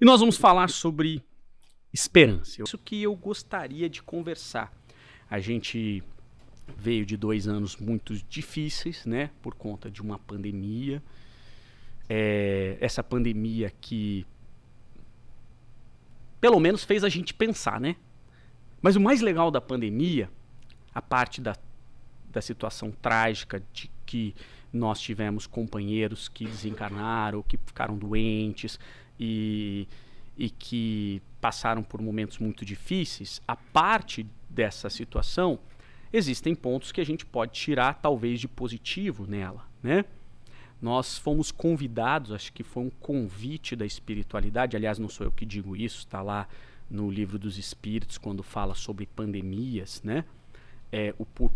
E nós vamos falar sobre esperança. Isso que eu gostaria de conversar. A gente veio de 2 anos muito difíceis, né? Por conta de uma pandemia. Essa pandemia que pelo menos fez a gente pensar, né? Mas o mais legal da pandemia, a parte da situação trágica de que nós tivemos companheiros que desencarnaram, que ficaram doentes e que passaram por momentos muito difíceis, a parte dessa situação, existem pontos que a gente pode tirar talvez de positivo nela, né? Nós fomos convidados, acho que foi um convite da espiritualidade, aliás, não sou eu que digo isso, está lá no Livro dos Espíritos, quando fala sobre pandemias, né?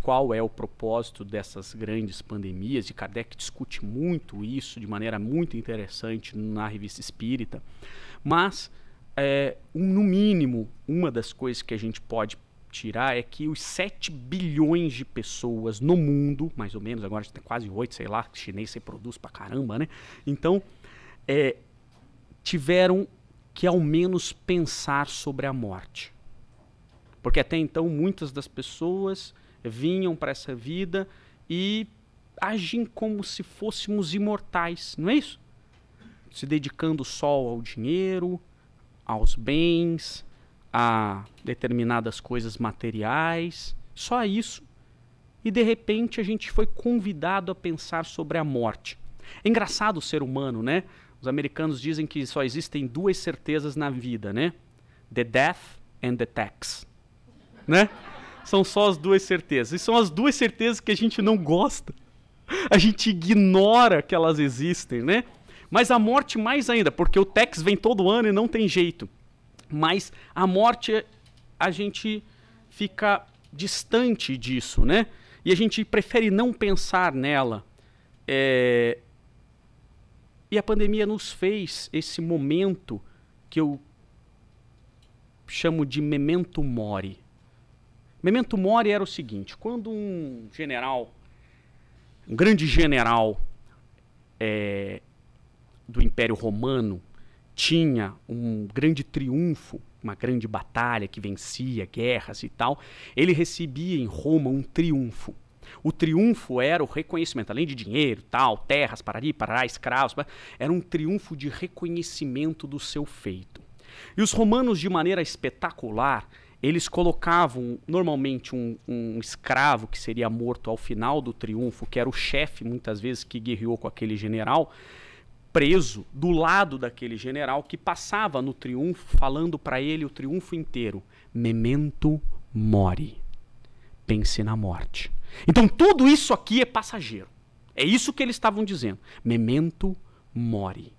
Qual é o propósito dessas grandes pandemias, e Kardec discute muito isso de maneira muito interessante na Revista Espírita, mas, no mínimo, uma das coisas que a gente pode tirar é que os 7 bilhões de pessoas no mundo, mais ou menos, agora tem quase 8, sei lá, chinês se produz pra caramba, né? Então, tiveram que ao menos pensar sobre a morte. Porque até então muitas das pessoas vinham para essa vida e agem como se fôssemos imortais, não é isso? Se dedicando só ao dinheiro, aos bens, a determinadas coisas materiais, só isso. E de repente a gente foi convidado a pensar sobre a morte. É engraçado o ser humano, né? Os americanos dizem que só existem 2 certezas na vida, né? The death and the tax. Né? São só as 2 certezas. E são as 2 certezas que a gente não gosta. A gente ignora que elas existem, né? Mas a morte mais ainda, porque o tax vem todo ano e não tem jeito. Mas a morte, a gente fica distante disso, né? E a gente prefere não pensar nela. E a pandemia nos fez esse momento que eu chamo de memento mori. Memento mori era o seguinte: quando um grande general do Império Romano tinha um grande triunfo, uma grande batalha que vencia guerras e tal, ele recebia em Roma um triunfo. O triunfo era o reconhecimento, além de dinheiro, tal, terras, parari, parará, escravos, era um triunfo de reconhecimento do seu feito. E os romanos, de maneira espetacular, eles colocavam normalmente um escravo que seria morto ao final do triunfo, que era o chefe, muitas vezes, que guerreou com aquele general, preso do lado daquele general que passava no triunfo, falando para ele o triunfo inteiro: memento mori. Pense na morte. Então tudo isso aqui é passageiro. É isso que eles estavam dizendo. Memento mori.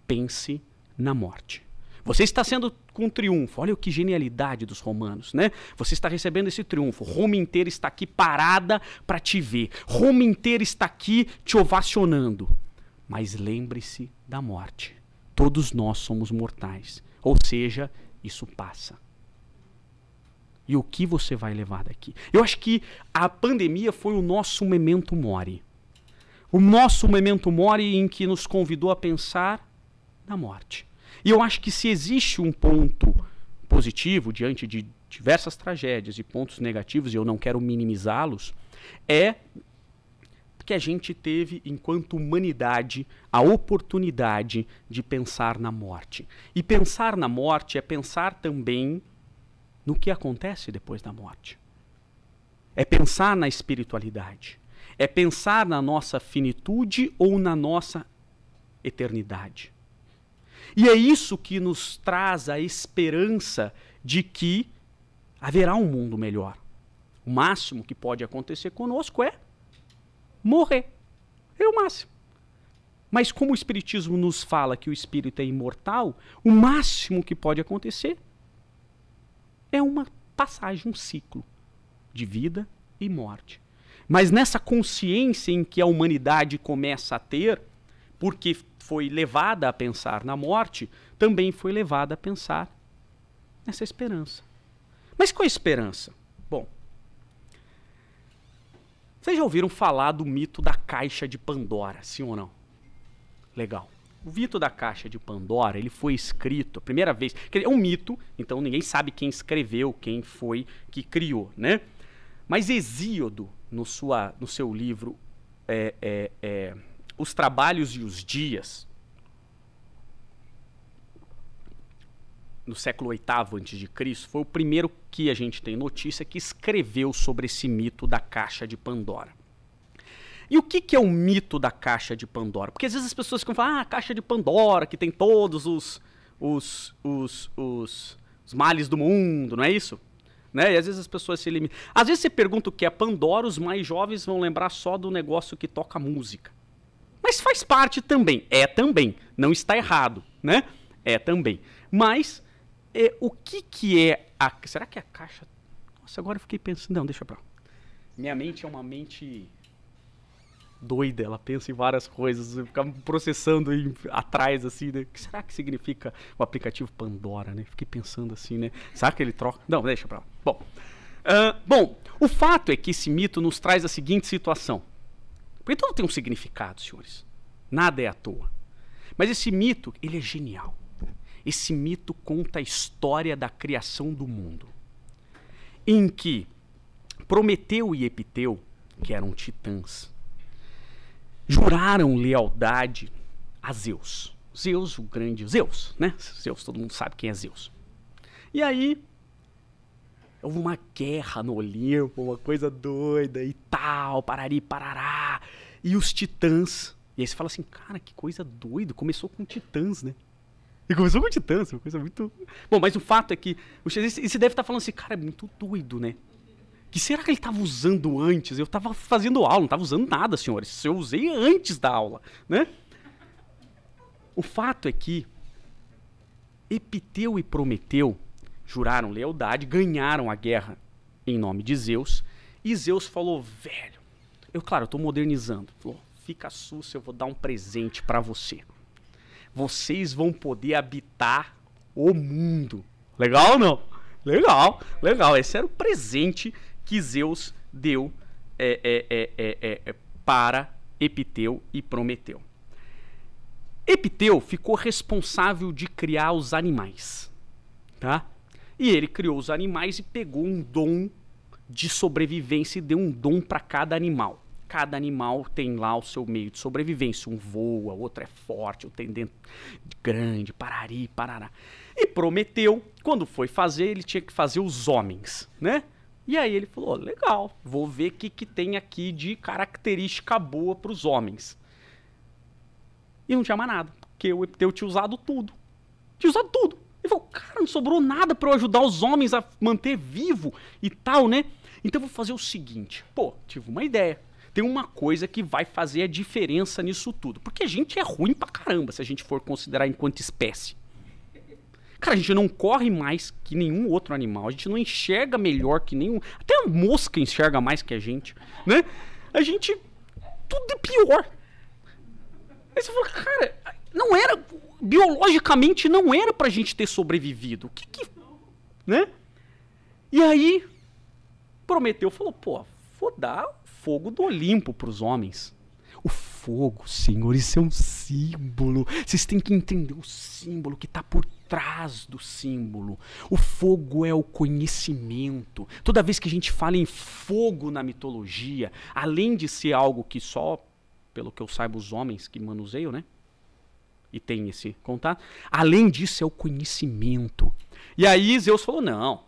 Pense na morte. Você está sendo com triunfo. Olha que genialidade dos romanos, né? Você está recebendo esse triunfo. Roma inteira está aqui parada para te ver. Roma inteira está aqui te ovacionando. Mas lembre-se da morte. Todos nós somos mortais. Ou seja, isso passa. E o que você vai levar daqui? Eu acho que a pandemia foi o nosso memento mori. O nosso memento mori em que nos convidou a pensar na morte. E eu acho que se existe um ponto positivo diante de diversas tragédias e pontos negativos, e eu não quero minimizá-los, é que a gente teve, enquanto humanidade, a oportunidade de pensar na morte. E pensar na morte é pensar também no que acontece depois da morte. É pensar na espiritualidade. É pensar na nossa finitude ou na nossa eternidade. E é isso que nos traz a esperança de que haverá um mundo melhor. O máximo que pode acontecer conosco é morrer. É o máximo. Mas como o Espiritismo nos fala que o espírito é imortal, o máximo que pode acontecer é uma passagem, um ciclo de vida e morte. Mas nessa consciência em que a humanidade começa a ter, porque foi levada a pensar na morte, também foi levada a pensar nessa esperança. Mas qual é a esperança? Bom, vocês já ouviram falar do mito da caixa de Pandora, sim ou não? Legal. O mito da caixa de Pandora, ele foi escrito a primeira vez, é um mito, então ninguém sabe quem escreveu, quem foi que criou, né? Mas Hesíodo, no seu livro Os Trabalhos e os Dias, no século VIII a.C., foi o primeiro que a gente tem notícia que escreveu sobre esse mito da caixa de Pandora. E o que é o mito da caixa de Pandora? Porque às vezes as pessoas ficam falando, a caixa de Pandora, que tem todos os males do mundo, não é isso? Né? E às vezes as pessoas se limitam. Às vezes você pergunta o que é Pandora, os mais jovens vão lembrar só do negócio que toca música. Mas faz parte também, também, não está errado, né? Também. Mas, o que é a... Será que é a caixa... Nossa, agora eu fiquei pensando... Não, deixa pra lá. Minha mente é uma mente... doida, ela pensa em várias coisas, fica processando atrás, assim, né? O que será que significa o aplicativo Pandora, né? Fiquei pensando assim, né? Será que ele troca? Não, deixa pra lá. Bom, o fato é que esse mito nos traz a seguinte situação. Porque tudo tem um significado, senhores. Nada é à toa. Mas esse mito, ele é genial. Esse mito conta a história da criação do mundo. Em que Prometeu e Epiteu, que eram titãs, juraram lealdade a Zeus. Zeus, o grande Zeus, né? Zeus, todo mundo sabe quem é Zeus. E aí, houve uma guerra no Olimpo, uma coisa doida e tal, parari, parará. E os titãs... E aí você fala assim, cara, que coisa doida. Começou com titãs, né? E começou com titãs, uma coisa muito... Bom, mas o fato é que... Você deve estar falando assim, cara, é muito doido, né? Que será que ele estava usando antes? Eu estava fazendo aula, não estava usando nada, senhores. Eu usei antes da aula, né? O fato é que Epiteu e Prometeu juraram lealdade, ganharam a guerra em nome de Zeus. E Zeus falou, velho, eu estou modernizando. Falou, fica sussa, eu vou dar um presente para você. Vocês vão poder habitar o mundo. Legal ou não? Legal, legal. Esse era o presente que Zeus deu para Epiteu e Prometeu. Epiteu ficou responsável de criar os animais, tá? E ele criou os animais e pegou um dom de sobrevivência e deu um dom para cada animal. Cada animal tem lá o seu meio de sobrevivência. Um voa, outro é forte, outro tem dente grande, parari, parará. E Prometeu, quando foi fazer, ele tinha que fazer os homens, né? E aí ele falou, legal, vou ver o que tem aqui de característica boa para os homens. E não tinha mais nada, porque o Epiteu tinha usado tudo. Tinha usado tudo. Ele falou, cara, não sobrou nada para eu ajudar os homens a manter vivo e tal, né? Então eu vou fazer o seguinte, tive uma ideia. Tem uma coisa que vai fazer a diferença nisso tudo. Porque a gente é ruim pra caramba, se a gente for considerar enquanto espécie. Cara, a gente não corre mais que nenhum outro animal. A gente não enxerga melhor que nenhum... Até a mosca enxerga mais que a gente, né? A gente... Tudo é pior. Aí você fala, cara, não era... Biologicamente não era pra gente ter sobrevivido. O que... Né? E aí... Prometeu falou, vou dar fogo do Olimpo pros homens. O fogo, senhor, isso é um símbolo. Vocês têm que entender o símbolo que está por trás do símbolo. O fogo é o conhecimento. Toda vez que a gente fala em fogo na mitologia, além de ser algo que só, pelo que eu saiba, os homens que manuseiam, né? E tem esse contato. Além disso, é o conhecimento. E aí Zeus falou, não.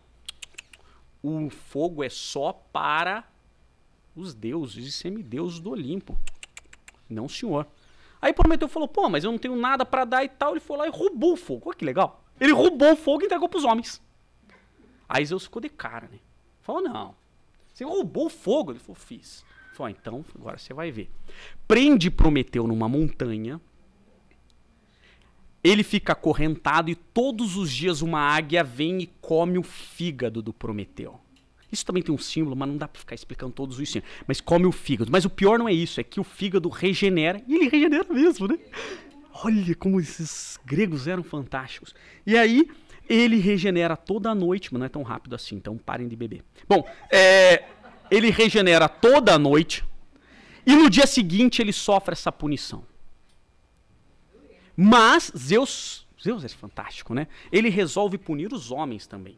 O fogo é só para os deuses e semideuses do Olimpo. Não, senhor. Aí Prometeu falou, mas eu não tenho nada pra dar e tal. Ele foi lá e roubou o fogo. Olha que legal. Ele roubou o fogo e entregou pros homens. Aí Zeus ficou de cara, né? Falou, não. Você roubou o fogo? Ele falou, fiz. Falou, então, agora você vai ver. Prende Prometeu numa montanha. Ele fica acorrentado e todos os dias uma águia vem e come o fígado do Prometeu. Isso também tem um símbolo, mas não dá pra ficar explicando todos os símbolos. Mas come o fígado. Mas o pior não é isso, é que o fígado regenera. E ele regenera mesmo, né? Olha como esses gregos eram fantásticos. E aí, ele regenera toda a noite, mas não é tão rápido assim, então parem de beber. Bom, ele regenera toda a noite. E no dia seguinte ele sofre essa punição. Mas Zeus é fantástico, né? Ele resolve punir os homens também.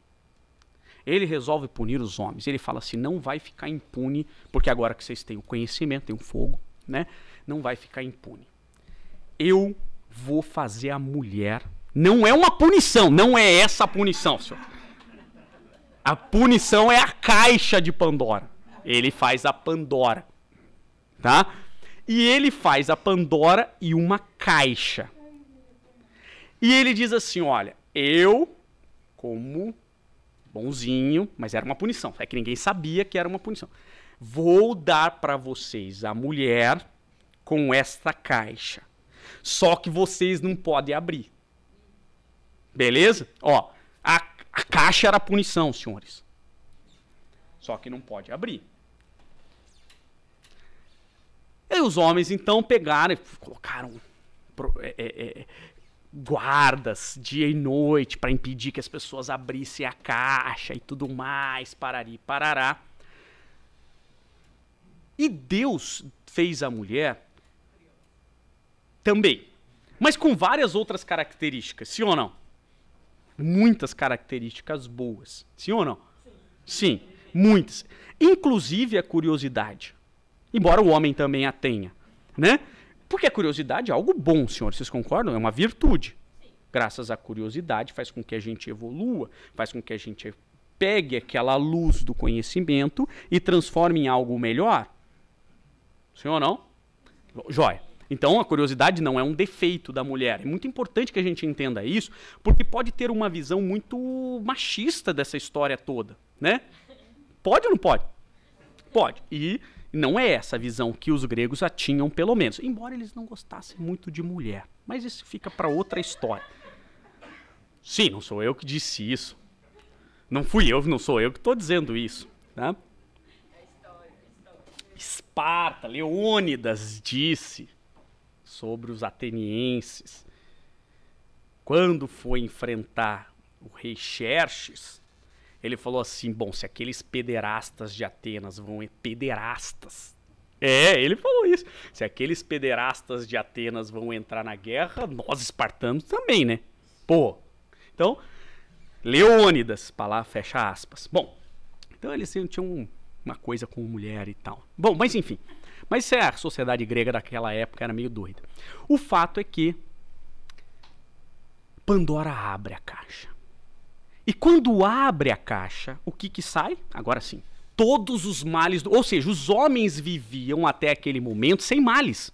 Ele resolve punir os homens. Ele fala assim, não vai ficar impune, porque agora que vocês têm o conhecimento, tem o fogo, né? Não vai ficar impune. Eu vou fazer a mulher. Não é uma punição, não é essa a punição, senhor. A punição é a caixa de Pandora. Ele faz a Pandora, tá? E ele faz a Pandora e uma caixa. E ele diz assim, olha, eu, como bonzinho, mas era uma punição, é que ninguém sabia que era uma punição. Vou dar para vocês a mulher com esta caixa. Só que vocês não podem abrir. Beleza? Ó, a caixa era a punição, senhores. Só que não pode abrir. E os homens, então, pegaram e colocaram guardas dia e noite para impedir que as pessoas abrissem a caixa e tudo mais, parari, parará. E Deus fez a mulher também, mas com várias outras características, sim ou não? Muitas características boas, sim ou não? Sim, muitas. Inclusive a curiosidade. Embora o homem também a tenha, né? Porque a curiosidade é algo bom, senhores, vocês concordam? É uma virtude. Graças à curiosidade faz com que a gente evolua, faz com que a gente pegue aquela luz do conhecimento e transforme em algo melhor. Sim ou não? Jóia. Então a curiosidade não é um defeito da mulher. É muito importante que a gente entenda isso, porque pode ter uma visão muito machista dessa história toda, né? Pode ou não pode? Pode. E não é essa a visão que os gregos já tinham, pelo menos. Embora eles não gostassem muito de mulher. Mas isso fica para outra história. Sim, não sou eu que disse isso. Não fui eu, não sou eu que estou dizendo isso. Tá? Esparta, Leônidas disse sobre os atenienses. Quando foi enfrentar o rei Xerxes, ele falou assim, bom, se aqueles pederastas de Atenas vão... Pederastas. Ele falou isso. Se aqueles pederastas de Atenas vão entrar na guerra, nós espartanos também, né? Pô. Então, Leônidas, palavra, fecha aspas. Bom, então eles tinham uma coisa com mulher e tal. Bom, mas enfim. Mas a sociedade grega daquela época era meio doida. O fato é que Pandora abre a caixa. E quando abre a caixa, o que sai? Agora sim. Todos os males, ou seja, os homens viviam até aquele momento sem males.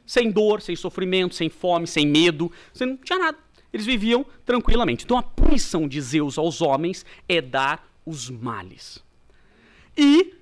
Sem dor, sem sofrimento, sem fome, sem medo, não tinha nada. Eles viviam tranquilamente. Então a punição de Zeus aos homens é dar os males. E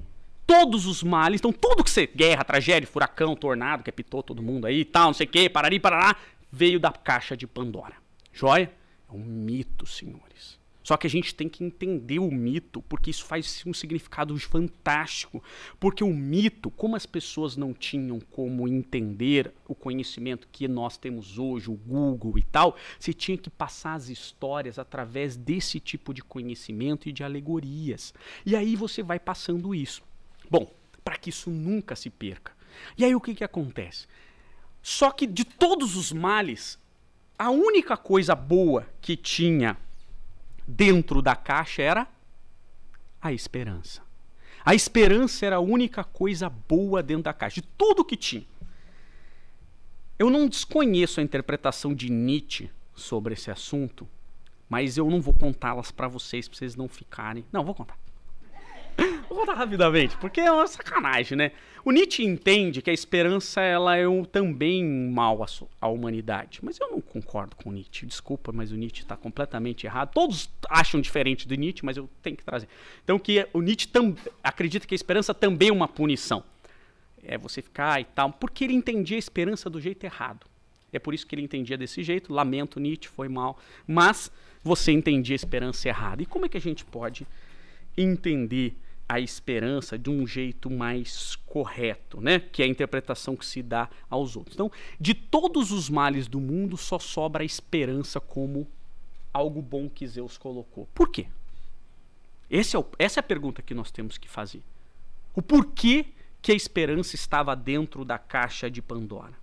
todos os males, então tudo que você, guerra, tragédia, furacão, tornado, que apitou todo mundo aí, tal, não sei o que, parari, parará, veio da caixa de Pandora. Joia? É um mito, senhores. Só que a gente tem que entender o mito, porque isso faz um significado fantástico. Porque o mito, como as pessoas não tinham como entender o conhecimento que nós temos hoje, o Google e tal, você tinha que passar as histórias através desse tipo de conhecimento e de alegorias. E aí você vai passando isso. Bom, para que isso nunca se perca. E aí o que acontece? Só que de todos os males, a única coisa boa que tinha dentro da caixa era a esperança. A esperança era a única coisa boa dentro da caixa, de tudo que tinha. Eu não desconheço a interpretação de Nietzsche sobre esse assunto, mas eu não vou contá-las para vocês não ficarem... Não, vou contar. Vou contar rapidamente, porque é uma sacanagem, né? O Nietzsche entende que a esperança ela é também um mal à humanidade. Mas eu não concordo com o Nietzsche. Desculpa, mas o Nietzsche está completamente errado. Todos acham diferente do Nietzsche, mas eu tenho que trazer. Então, que o Nietzsche acredita que a esperança também é uma punição. É você ficar e tal. Porque ele entendia a esperança do jeito errado. É por isso que ele entendia desse jeito. Lamento, Nietzsche, foi mal. Mas você entendia a esperança errada. E como é que a gente pode entender a esperança de um jeito mais correto, né? Que é a interpretação que se dá aos outros. Então, de todos os males do mundo, só sobra a esperança como algo bom que Zeus colocou. Por quê? Essa é a pergunta que nós temos que fazer. O porquê que a esperança estava dentro da caixa de Pandora?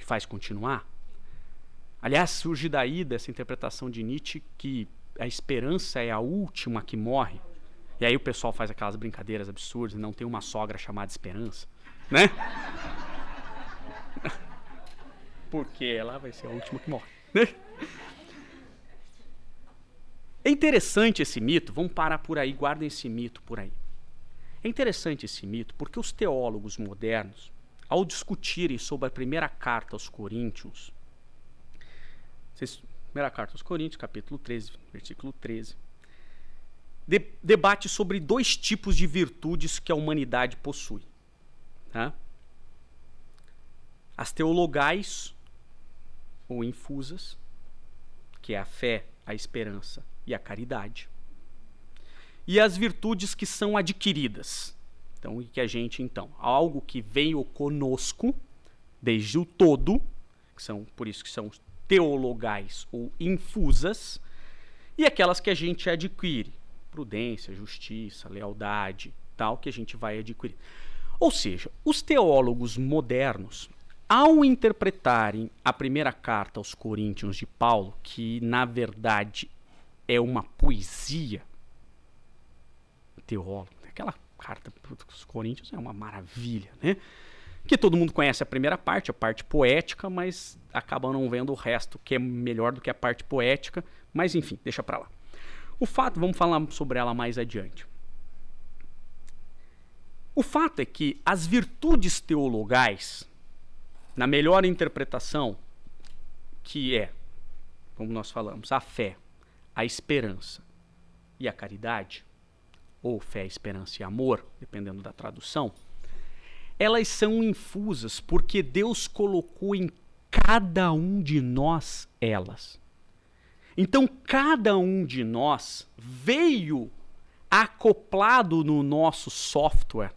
que faz continuar. Aliás, surge daí dessa interpretação de Nietzsche que a esperança é a última que morre. E aí o pessoal faz aquelas brincadeiras absurdas, não tem uma sogra chamada Esperança, né? Porque ela vai ser a última que morre, né? É interessante esse mito, vamos parar por aí, guardem esse mito por aí. É interessante esse mito porque os teólogos modernos, ao discutirem sobre a primeira carta aos Coríntios, primeira carta aos Coríntios, capítulo 13, versículo 13, debate sobre dois tipos de virtudes que a humanidade possui. Tá? As teologais, ou infusas, que é a fé, a esperança e a caridade. E as virtudes que são adquiridas. Então, e que a gente, então, algo que veio conosco, desde o todo, que são, por isso que são teologais ou infusas, e aquelas que a gente adquire. Prudência, justiça, lealdade, tal, que a gente vai adquirir. Ou seja, os teólogos modernos, ao interpretarem a primeira carta aos Coríntios de Paulo, que na verdade é uma poesia, teólogo, aquela carta dos Coríntios é uma maravilha, né? Que todo mundo conhece a primeira parte, a parte poética, mas acaba não vendo o resto, que é melhor do que a parte poética, mas enfim, deixa pra lá. O fato, vamos falar sobre ela mais adiante. O fato é que as virtudes teologais, na melhor interpretação, que é, como nós falamos, a fé, a esperança e a caridade, ou fé, esperança e amor, dependendo da tradução, elas são infusas porque Deus colocou em cada um de nós elas. Então, cada um de nós veio acoplado no nosso software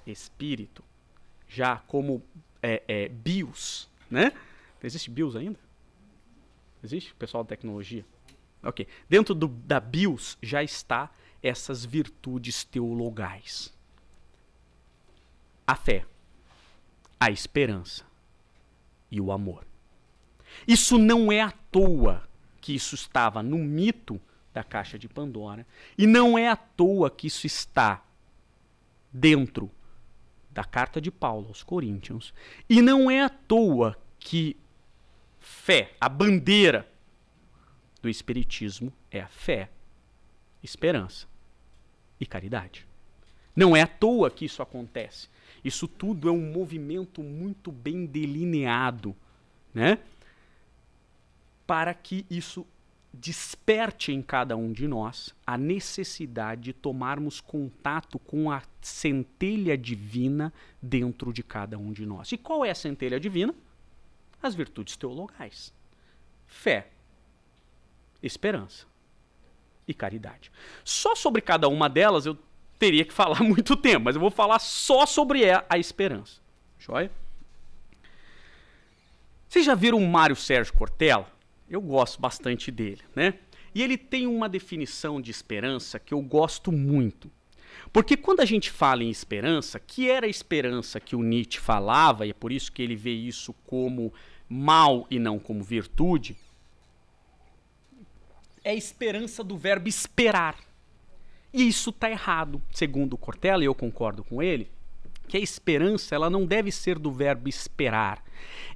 espírito, já como BIOS, né? Existe BIOS ainda? Existe? Pessoal da tecnologia? Ok. Dentro da BIOS já está essas virtudes teologais. A fé, a esperança e o amor. Isso não é à toa que isso estava no mito da caixa de Pandora, e não é à toa que isso está dentro da carta de Paulo aos Coríntios, e não é à toa que fé, a bandeira do Espiritismo é a fé, esperança e caridade. Não é à toa que isso acontece. Isso tudo é um movimento muito bem delineado, né? Para que isso desperte em cada um de nós a necessidade de tomarmos contato com a centelha divina dentro de cada um de nós. E qual é a centelha divina? As virtudes teologais. Fé, esperança e caridade. Só sobre cada uma delas eu teria que falar muito tempo, mas eu vou falar só sobre a esperança. Joia? Vocês já viram o Mário Sérgio Cortella? Eu gosto bastante dele, né? E ele tem uma definição de esperança que eu gosto muito. Porque quando a gente fala em esperança, que era a esperança que o Nietzsche falava, e é por isso que ele vê isso como mal e não como virtude, é a esperança do verbo esperar. E isso está errado, segundo o Cortella, e eu concordo com ele, que a esperança ela não deve ser do verbo esperar.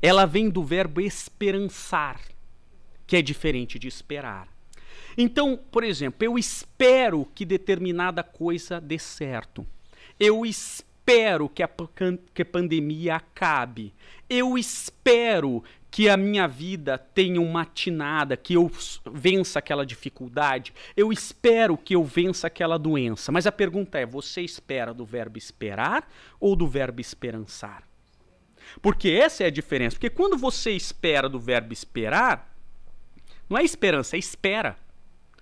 Ela vem do verbo esperançar, que é diferente de esperar. Então, por exemplo, eu espero que determinada coisa dê certo. Eu espero que a pandemia acabe. Eu espero que a minha vida tenha uma matinada, que eu vença aquela dificuldade. Eu espero que eu vença aquela doença. Mas a pergunta é, você espera do verbo esperar ou do verbo esperançar? Porque essa é a diferença. Porque quando você espera do verbo esperar, não é esperança, é espera.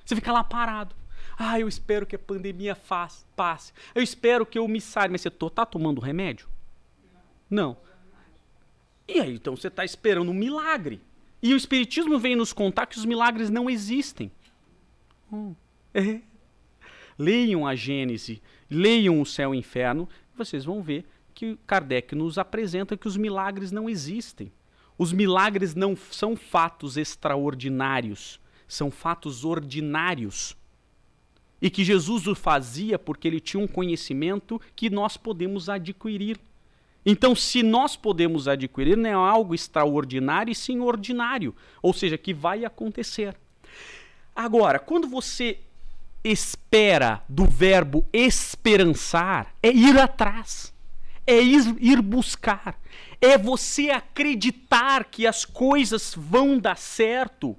Você fica lá parado. Ah, eu espero que a pandemia passe. Eu espero que eu me saia. Mas você está tomando remédio? Não. E aí, então, você está esperando um milagre. E o Espiritismo vem nos contar que os milagres não existem. Leiam a Gênese, leiam o Céu e o Inferno, vocês vão ver que Kardec nos apresenta que os milagres não existem. Os milagres não são fatos extraordinários, são fatos ordinários. E que Jesus o fazia porque ele tinha um conhecimento que nós podemos adquirir. Então, se nós podemos adquirir, não é algo extraordinário e sim ordinário, ou seja, que vai acontecer. Agora, quando você espera do verbo esperançar, é ir atrás, é ir buscar, é você acreditar que as coisas vão dar certo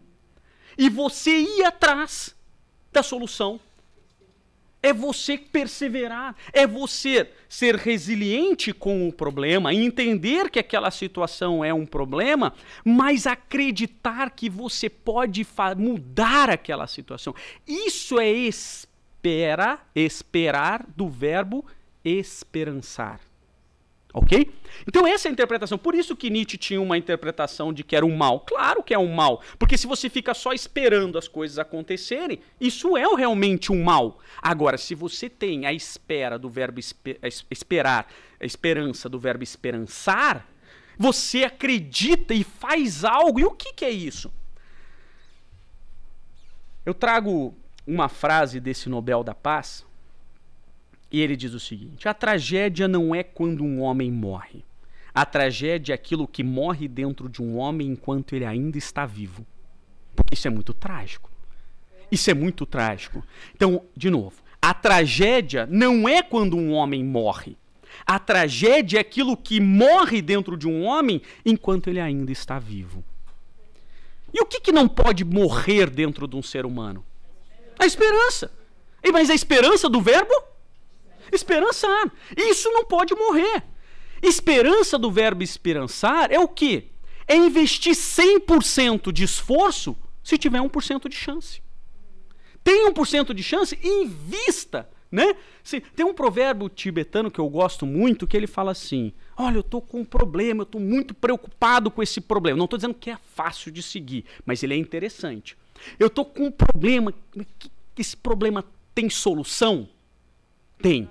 e você ir atrás da solução. É você perseverar, é você ser resiliente com o problema, entender que aquela situação é um problema, mas acreditar que você pode mudar aquela situação. Isso é esperar do verbo esperançar. Ok? Então essa é a interpretação. Por isso que Nietzsche tinha uma interpretação de que era um mal. Claro que é um mal. Porque se você fica só esperando as coisas acontecerem, isso é realmente um mal. Agora, se você tem a espera do verbo esperar, a esperança do verbo esperançar, você acredita e faz algo. E o que é isso? Eu trago uma frase desse Nobel da Paz. E ele diz o seguinte: a tragédia não é quando um homem morre. A tragédia é aquilo que morre dentro de um homem enquanto ele ainda está vivo. Isso é muito trágico. Isso é muito trágico. Então, de novo, a tragédia não é quando um homem morre. A tragédia é aquilo que morre dentro de um homem enquanto ele ainda está vivo. E o que não pode morrer dentro de um ser humano? A esperança. Mas a esperança do verbo? Esperançar. Isso não pode morrer. Esperança do verbo esperançar é o quê? É investir 100% de esforço se tiver 1% de chance. Tem 1% de chance? Invista. Né? Tem um provérbio tibetano que eu gosto muito, que ele fala assim: olha, eu estou com um problema, eu estou muito preocupado com esse problema. Não estou dizendo que é fácil de seguir, mas ele é interessante. Eu estou com um problema, esse problema tem solução?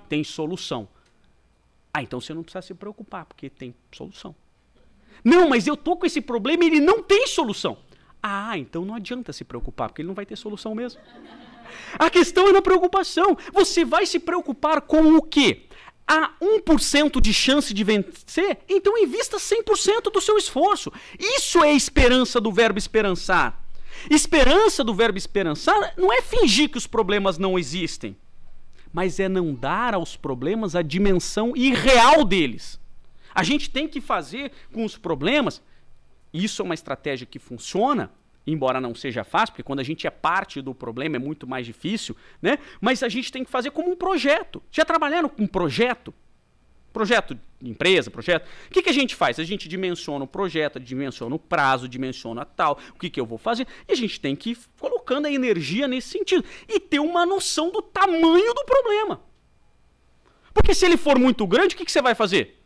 Tem solução. Então você não precisa se preocupar, porque tem solução. Não, mas eu tô com esse problema e ele não tem solução. Então não adianta se preocupar, porque ele não vai ter solução mesmo. A questão é na preocupação. Você vai se preocupar com o quê? Há 1% de chance de vencer, então invista 100% do seu esforço. Isso é a esperança do verbo esperançar. Esperança do verbo esperançar não é fingir que os problemas não existem, mas é não dar aos problemas a dimensão irreal deles. A gente tem que fazer com os problemas, isso é uma estratégia que funciona, embora não seja fácil, porque quando a gente é parte do problema é muito mais difícil, né? Mas a gente tem que fazer como um projeto. Já trabalharam com um projeto? Projeto de empresa, projeto. O que a gente faz? A gente dimensiona o projeto, dimensiona o prazo, dimensiona tal, o que eu vou fazer, e a gente tem que ir colocando a energia nesse sentido e ter uma noção do tamanho do problema. Porque se ele for muito grande, o que você vai fazer?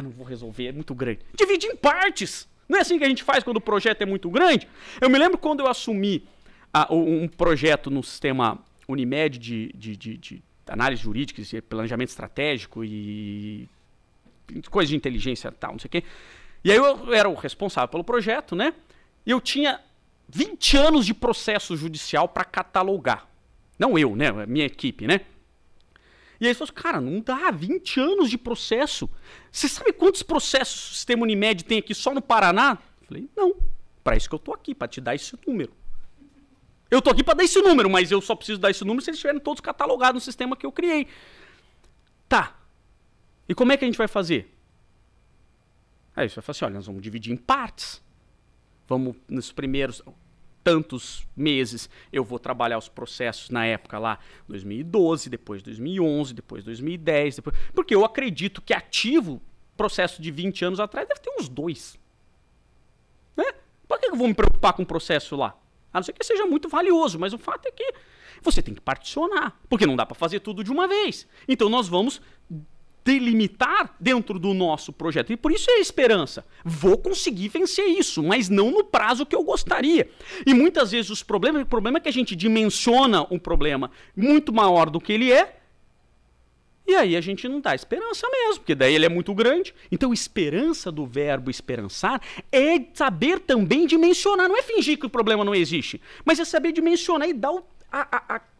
Não vou resolver, é muito grande. Divide em partes. Não é assim que a gente faz quando o projeto é muito grande? Eu me lembro quando eu assumi um projeto no sistema Unimed de análise jurídica, planejamento estratégico e coisa de inteligência e tal, não sei o quê. E aí eu era o responsável pelo projeto, né? E eu tinha 20 anos de processo judicial para catalogar. Não eu, né? A minha equipe, né? E aí eles falaram, cara, não dá, 20 anos de processo. Você sabe quantos processos o sistema Unimed tem aqui só no Paraná? Eu falei, não, para isso que eu tô aqui, para te dar esse número. Eu tô aqui para dar esse número, mas eu só preciso dar esse número se eles estiverem todos catalogados no sistema que eu criei. Tá. E como é que a gente vai fazer? Aí você vai falar assim, olha, nós vamos dividir em partes. Vamos, nos primeiros tantos meses, eu vou trabalhar os processos na época lá, 2012, depois 2011, depois 2010, porque eu acredito que ativo, processo de 20 anos atrás, deve ter uns 2. Né? Por que eu vou me preocupar com o processo lá? A não ser que seja muito valioso, mas o fato é que você tem que particionar, porque não dá para fazer tudo de uma vez. Então nós vamos delimitar dentro do nosso projeto. E por isso é a esperança. Vou conseguir vencer isso, mas não no prazo que eu gostaria. E muitas vezes o problema é que a gente dimensiona um problema muito maior do que ele é, e E aí a gente não dá esperança mesmo, porque daí ele é muito grande. Então, esperança do verbo esperançar é saber também dimensionar. Não é fingir que o problema não existe, mas é saber dimensionar e dar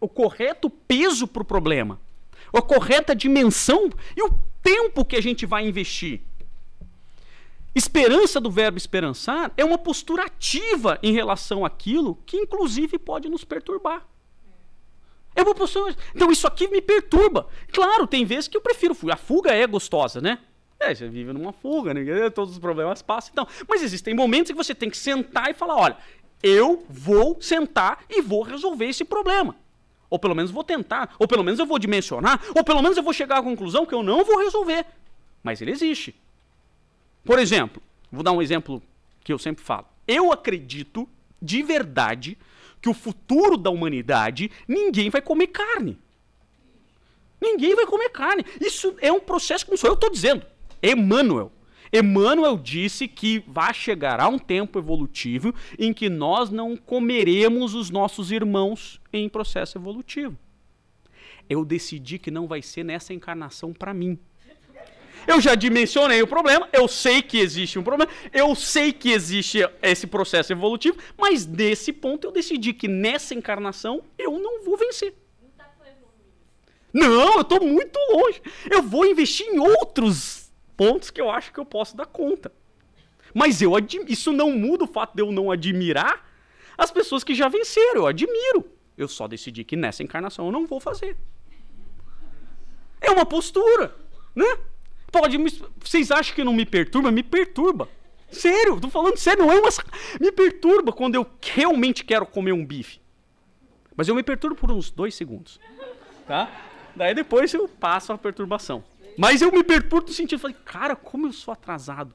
o correto peso para o problema. A correta dimensão e o tempo que a gente vai investir. Esperança do verbo esperançar é uma postura ativa em relação àquilo que, inclusive, pode nos perturbar. É uma postura... Então, isso aqui me perturba. Claro, tem vezes que eu prefiro fuga. A fuga é gostosa, né? Você vive numa fuga, né? Todos os problemas passam. Então. Mas existem momentos que você tem que sentar e falar, olha, eu vou sentar e vou resolver esse problema. Ou pelo menos vou tentar. Ou pelo menos eu vou dimensionar. Ou pelo menos eu vou chegar à conclusão que eu não vou resolver. Mas ele existe. Por exemplo, vou dar um exemplo que eu sempre falo. Eu acredito de verdade que o futuro da humanidade, ninguém vai comer carne. Ninguém vai comer carne. Isso é um processo que não sou eu que estou dizendo. Emmanuel. Emmanuel disse que vai chegar a um tempo evolutivo em que nós não comeremos os nossos irmãos em processo evolutivo. Eu decidi que não vai ser nessa encarnação para mim. Eu já dimensionei o problema, eu sei que existe um problema, eu sei que existe esse processo evolutivo, mas nesse ponto eu decidi que nessa encarnação eu não vou vencer. Não, eu estou muito longe. Eu vou investir em outros pontos que eu acho que eu posso dar conta. Mas isso não muda o fato de eu não admirar as pessoas que já venceram, eu admiro. Eu só decidi que nessa encarnação eu não vou fazer. É uma postura, né? Vocês acham que não me perturba? Me perturba. Sério, tô falando sério, não é uma... Me perturba quando eu realmente quero comer um bife. Mas eu me perturbo por uns 2 segundos. Tá? Daí depois eu passo a perturbação. Mas eu me perturbo no sentido, falei, cara, como eu sou atrasado.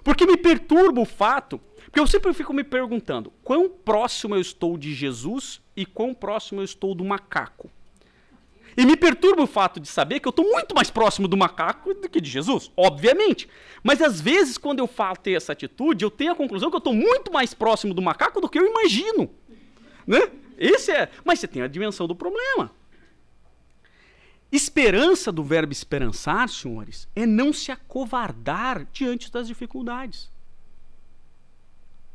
Porque me perturba o fato, porque eu sempre fico me perguntando, quão próximo eu estou de Jesus e quão próximo eu estou do macaco. E me perturba o fato de saber que eu estou muito mais próximo do macaco do que de Jesus, obviamente. Mas às vezes, quando eu falo ter essa atitude, eu tenho a conclusão que eu estou muito mais próximo do macaco do que eu imagino. Né? Mas você tem a dimensão do problema. Esperança do verbo esperançar, senhores, é não se acovardar diante das dificuldades.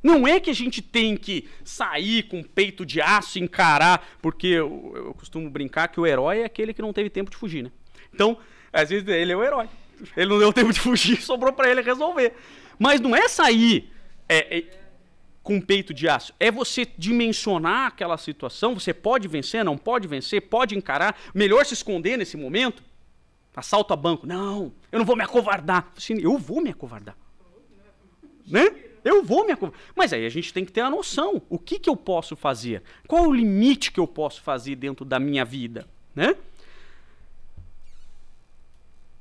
Não é que a gente tem que sair com peito de aço e encarar, porque eu costumo brincar que o herói é aquele que não teve tempo de fugir, né? Então, às vezes ele é o herói. Ele não deu tempo de fugir, sobrou para ele resolver. Mas não é sair com peito de aço. É você dimensionar aquela situação. Você pode vencer, não pode vencer, pode encarar. Melhor se esconder nesse momento. Assalto a banco. Não, eu não vou me acovardar. Assim, eu vou me acovardar. Né? Eu vou me acovardar. Mas aí a gente tem que ter a noção. O que eu posso fazer? Qual é o limite que eu posso fazer dentro da minha vida? Né?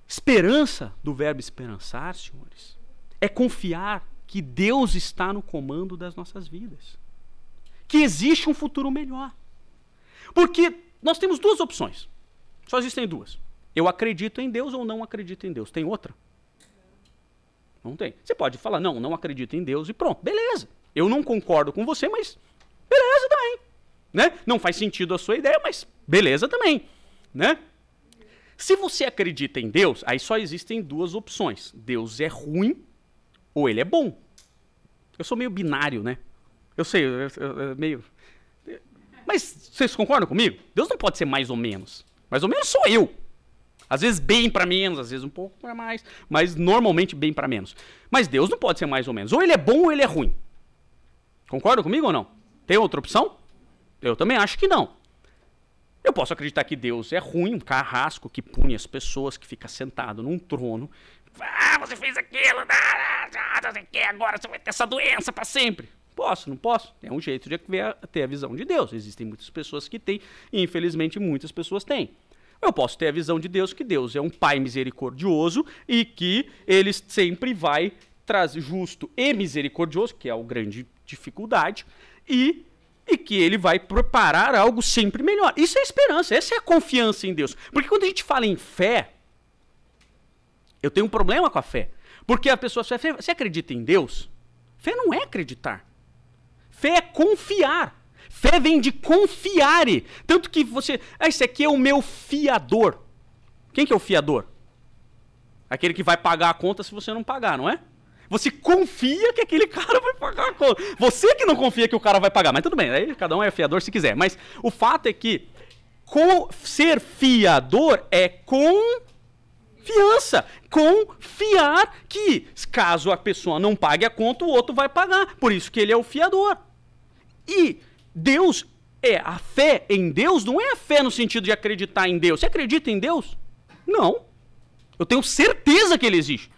Esperança, do verbo esperançar, senhores, é confiar que Deus está no comando das nossas vidas. Que existe um futuro melhor. Porque nós temos 2 opções. Só existem 2. Eu acredito em Deus ou não acredito em Deus. Tem outra? Não tem. Você pode falar, não acredito em Deus e pronto, beleza. Eu não concordo com você, mas beleza também. Né? Não faz sentido a sua ideia, mas beleza também. Né? Se você acredita em Deus, aí só existem 2 opções. Deus é ruim ou ele é bom. Eu sou meio binário, né? Eu sei, eu meio... Mas vocês concordam comigo? Deus não pode ser mais ou menos. Mais ou menos sou eu. Às vezes bem para menos, às vezes um pouco para mais, mas normalmente bem para menos. Mas Deus não pode ser mais ou menos. Ou ele é bom ou ele é ruim. Concorda comigo ou não? Tem outra opção? Eu também acho que não. Eu posso acreditar que Deus é ruim, um carrasco que pune as pessoas, que fica sentado num trono. Você fez aquilo, agora você vai ter essa doença para sempre. Posso, não posso? É um jeito de ter a visão de Deus. Existem muitas pessoas que têm, e infelizmente muitas pessoas têm. Eu posso ter a visão de Deus, que Deus é um Pai misericordioso e que ele sempre vai trazer justo e misericordioso, que é a grande dificuldade, e que ele vai preparar algo sempre melhor. Isso é esperança, essa é a confiança em Deus. Porque quando a gente fala em fé, eu tenho um problema com a fé. Porque a pessoa fala, você acredita em Deus? Fé não é acreditar. Fé é confiar. Fé vem de confiare. Tanto que você... esse aqui é o meu fiador. Quem que é o fiador? Aquele que vai pagar a conta se você não pagar, não é? Você confia que aquele cara vai pagar a conta. Você que não confia que o cara vai pagar. Mas tudo bem, aí cada um é fiador se quiser. Mas o fato é que ser fiador é confiança. Confiar que, caso a pessoa não pague a conta, o outro vai pagar. Por isso que ele é o fiador. E Deus, a fé em Deus não é a fé no sentido de acreditar em Deus. Você acredita em Deus? Não. Eu tenho certeza que ele existe.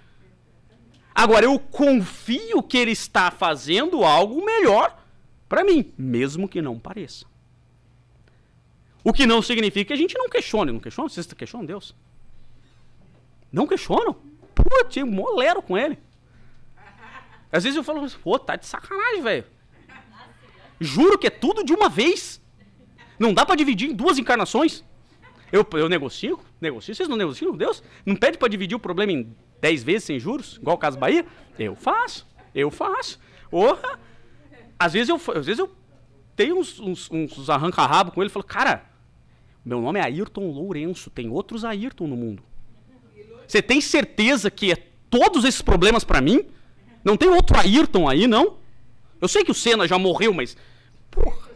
Agora, eu confio que ele está fazendo algo melhor para mim, mesmo que não pareça. O que não significa que a gente não questione. Não questiona? Vocês questionam Deus? Não questionam? Putz, eu molero com ele. Às vezes eu falo, pô, tá de sacanagem, velho. Juro que é tudo de uma vez. Não dá para dividir em 2 encarnações. Eu negocio, vocês não negociam, Deus? Não pede para dividir o problema em 10 vezes sem juros, igual o caso Bahia? Eu faço. Orra! Às vezes eu tenho uns arranca-rabo com ele e falo, cara, meu nome é Ayrton Lourenço, tem outros Ayrton no mundo. Você tem certeza que é todos esses problemas para mim? Não tem outro Ayrton aí, não? Eu sei que o Senna já morreu, mas... Porra,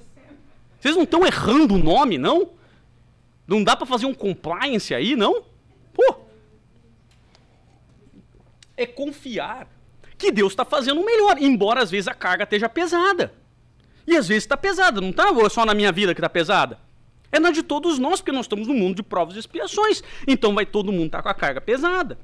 vocês não estão errando o nome, não? Não dá para fazer um compliance aí, não? Pô! É confiar que Deus está fazendo o melhor, embora às vezes a carga esteja pesada. E às vezes está pesada, não está? Ou é só na minha vida que está pesada? É na de todos nós, porque nós estamos no mundo de provas e expiações. Então vai todo mundo estar com a carga pesada.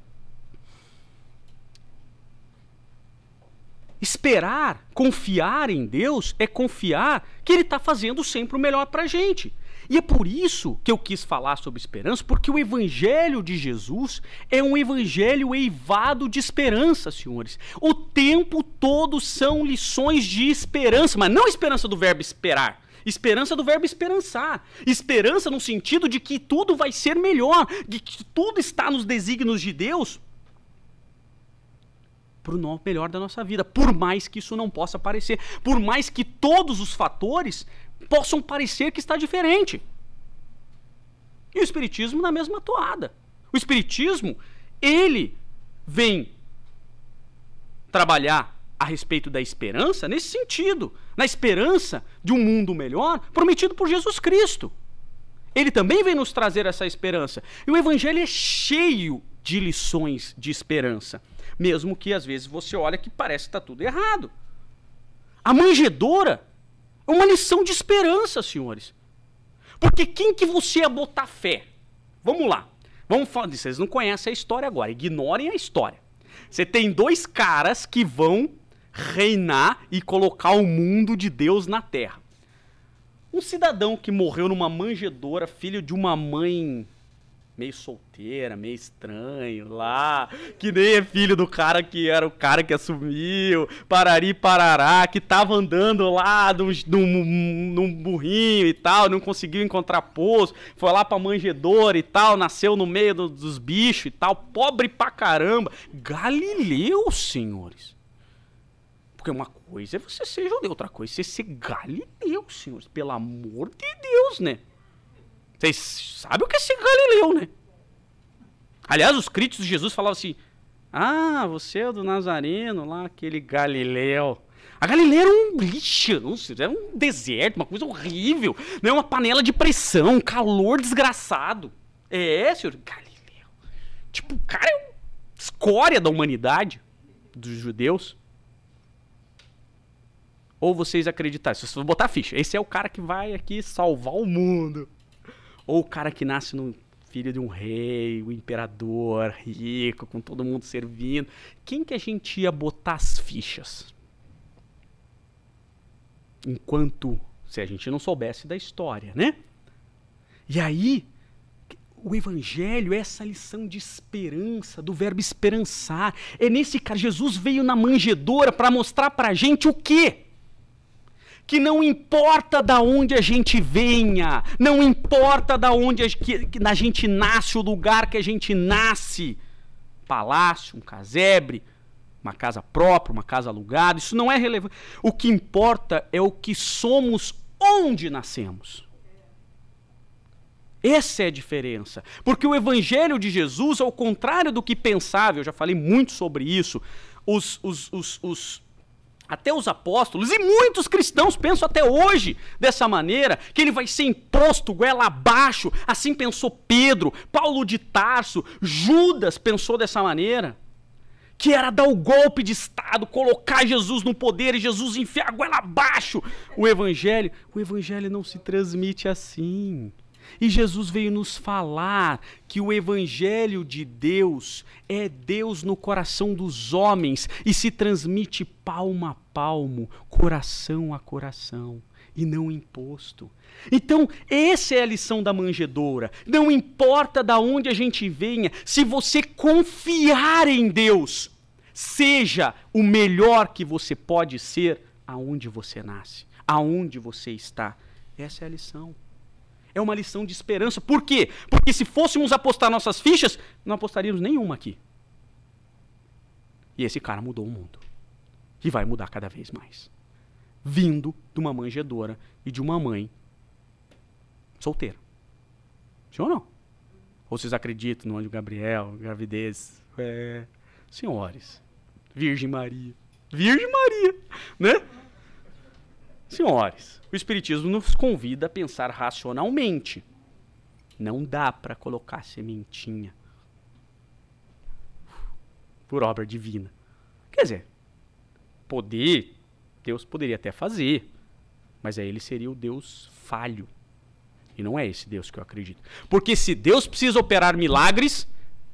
Esperar, confiar em Deus é confiar que Ele está fazendo sempre o melhor para a gente. E é por isso que eu quis falar sobre esperança, porque o evangelho de Jesus é um evangelho eivado de esperança, senhores. O tempo todo são lições de esperança, mas não esperança do verbo esperar. Esperança do verbo esperançar. Esperança no sentido de que tudo vai ser melhor, de que tudo está nos desígnios de Deus para o melhor da nossa vida, por mais que isso não possa parecer, por mais que todos os fatores possam parecer que está diferente. E o Espiritismo na mesma toada. O Espiritismo, ele vem trabalhar a respeito da esperança nesse sentido, na esperança de um mundo melhor prometido por Jesus Cristo. Ele também vem nos trazer essa esperança. E o Evangelho é cheio de lições de esperança, mesmo que às vezes você olha que parece que está tudo errado. A manjedoura é uma lição de esperança, senhores. Porque quem que você ia botar fé? Vamos lá. Vamos falar disso. Vocês não conhecem a história agora. Ignorem a história. Você tem 2 caras que vão reinar e colocar o mundo de Deus na terra. Um cidadão que morreu numa manjedoura, filho de uma mãe meio solteira, meio estranho lá, que nem é filho do cara que era o cara que assumiu, parari parará, que tava andando lá num burrinho e tal, não conseguiu encontrar pouso, foi lá pra manjedoura e tal, nasceu no meio dos bichos e tal, pobre pra caramba. Galileu, senhores. Porque uma coisa é você ser judeu, outra coisa é você ser Galileu, senhores. Pelo amor de Deus, né? Vocês sabem o que é ser Galileu, né? Aliás, os críticos de Jesus falavam assim, ah, você é do Nazareno, lá, aquele Galileu. A Galileia era um lixo, era um deserto, uma coisa horrível, né? Uma panela de pressão, um calor desgraçado. É, senhor, Galileu. Tipo, o cara é uma escória da humanidade, dos judeus. Ou vocês acreditarem, se vocês botar a ficha, esse é o cara que vai aqui salvar o mundo. Ou o cara que nasce no filho de um rei, o imperador, rico, com todo mundo servindo. Quem que a gente ia botar as fichas? Enquanto, se a gente não soubesse da história, né? E aí, o evangelho é essa lição de esperança, do verbo esperançar. É nesse cara, Jesus veio na manjedoura para mostrar pra gente o quê? Que não importa da onde a gente venha, não importa da onde a gente nasce, o lugar que a gente nasce, palácio, um casebre, uma casa própria, uma casa alugada, isso não é relevante. O que importa é o que somos onde nascemos. Essa é a diferença. Porque o evangelho de Jesus, ao contrário do que pensava, eu já falei muito sobre isso, até os apóstolos e muitos cristãos pensam até hoje dessa maneira, que ele vai ser imposto goela abaixo. Assim pensou Pedro, Paulo de Tarso, Judas pensou dessa maneira. Que era dar o golpe de Estado, colocar Jesus no poder e Jesus enfiar a goela abaixo. O evangelho não se transmite assim. E Jesus veio nos falar que o evangelho de Deus é Deus no coração dos homens e se transmite palmo a palmo, coração a coração, e não imposto. Então, essa é a lição da manjedoura. Não importa de onde a gente venha, se você confiar em Deus, seja o melhor que você pode ser aonde você nasce, aonde você está. Essa é a lição. É uma lição de esperança. Por quê? Porque se fôssemos apostar nossas fichas, não apostaríamos nenhuma aqui. E esse cara mudou o mundo. E vai mudar cada vez mais. Vindo de uma manjedoura e de uma mãe solteira. Sim ou não? Ou vocês acreditam no anjo Gabriel, gravidez? Senhores, Virgem Maria. Virgem Maria, né? Senhores, o Espiritismo nos convida a pensar racionalmente. Não dá para colocar sementinha por obra divina. Quer dizer, Deus poderia até fazer, mas aí ele seria o Deus falho. E não é esse Deus que eu acredito. Porque se Deus precisa operar milagres,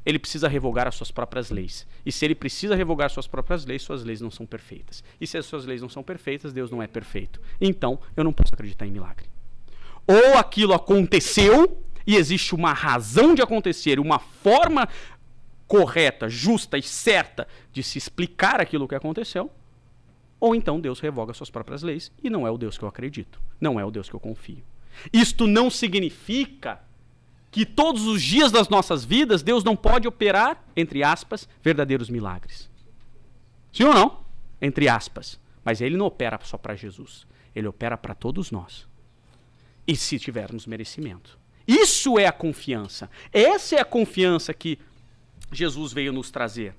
ele precisa revogar as suas próprias leis. E se ele precisa revogar suas próprias leis, suas leis não são perfeitas. E se as suas leis não são perfeitas, Deus não é perfeito. Então, eu não posso acreditar em milagre. Ou aquilo aconteceu e existe uma razão de acontecer, uma forma correta, justa e certa de se explicar aquilo que aconteceu, ou então Deus revoga suas próprias leis e não é o Deus que eu acredito, não é o Deus que eu confio. Isto não significa que todos os dias das nossas vidas Deus não pode operar, entre aspas, verdadeiros milagres. Sim ou não? Entre aspas. Mas ele não opera só para Jesus. Ele opera para todos nós. E se tivermos merecimento. Isso é a confiança. Essa é a confiança que Jesus veio nos trazer.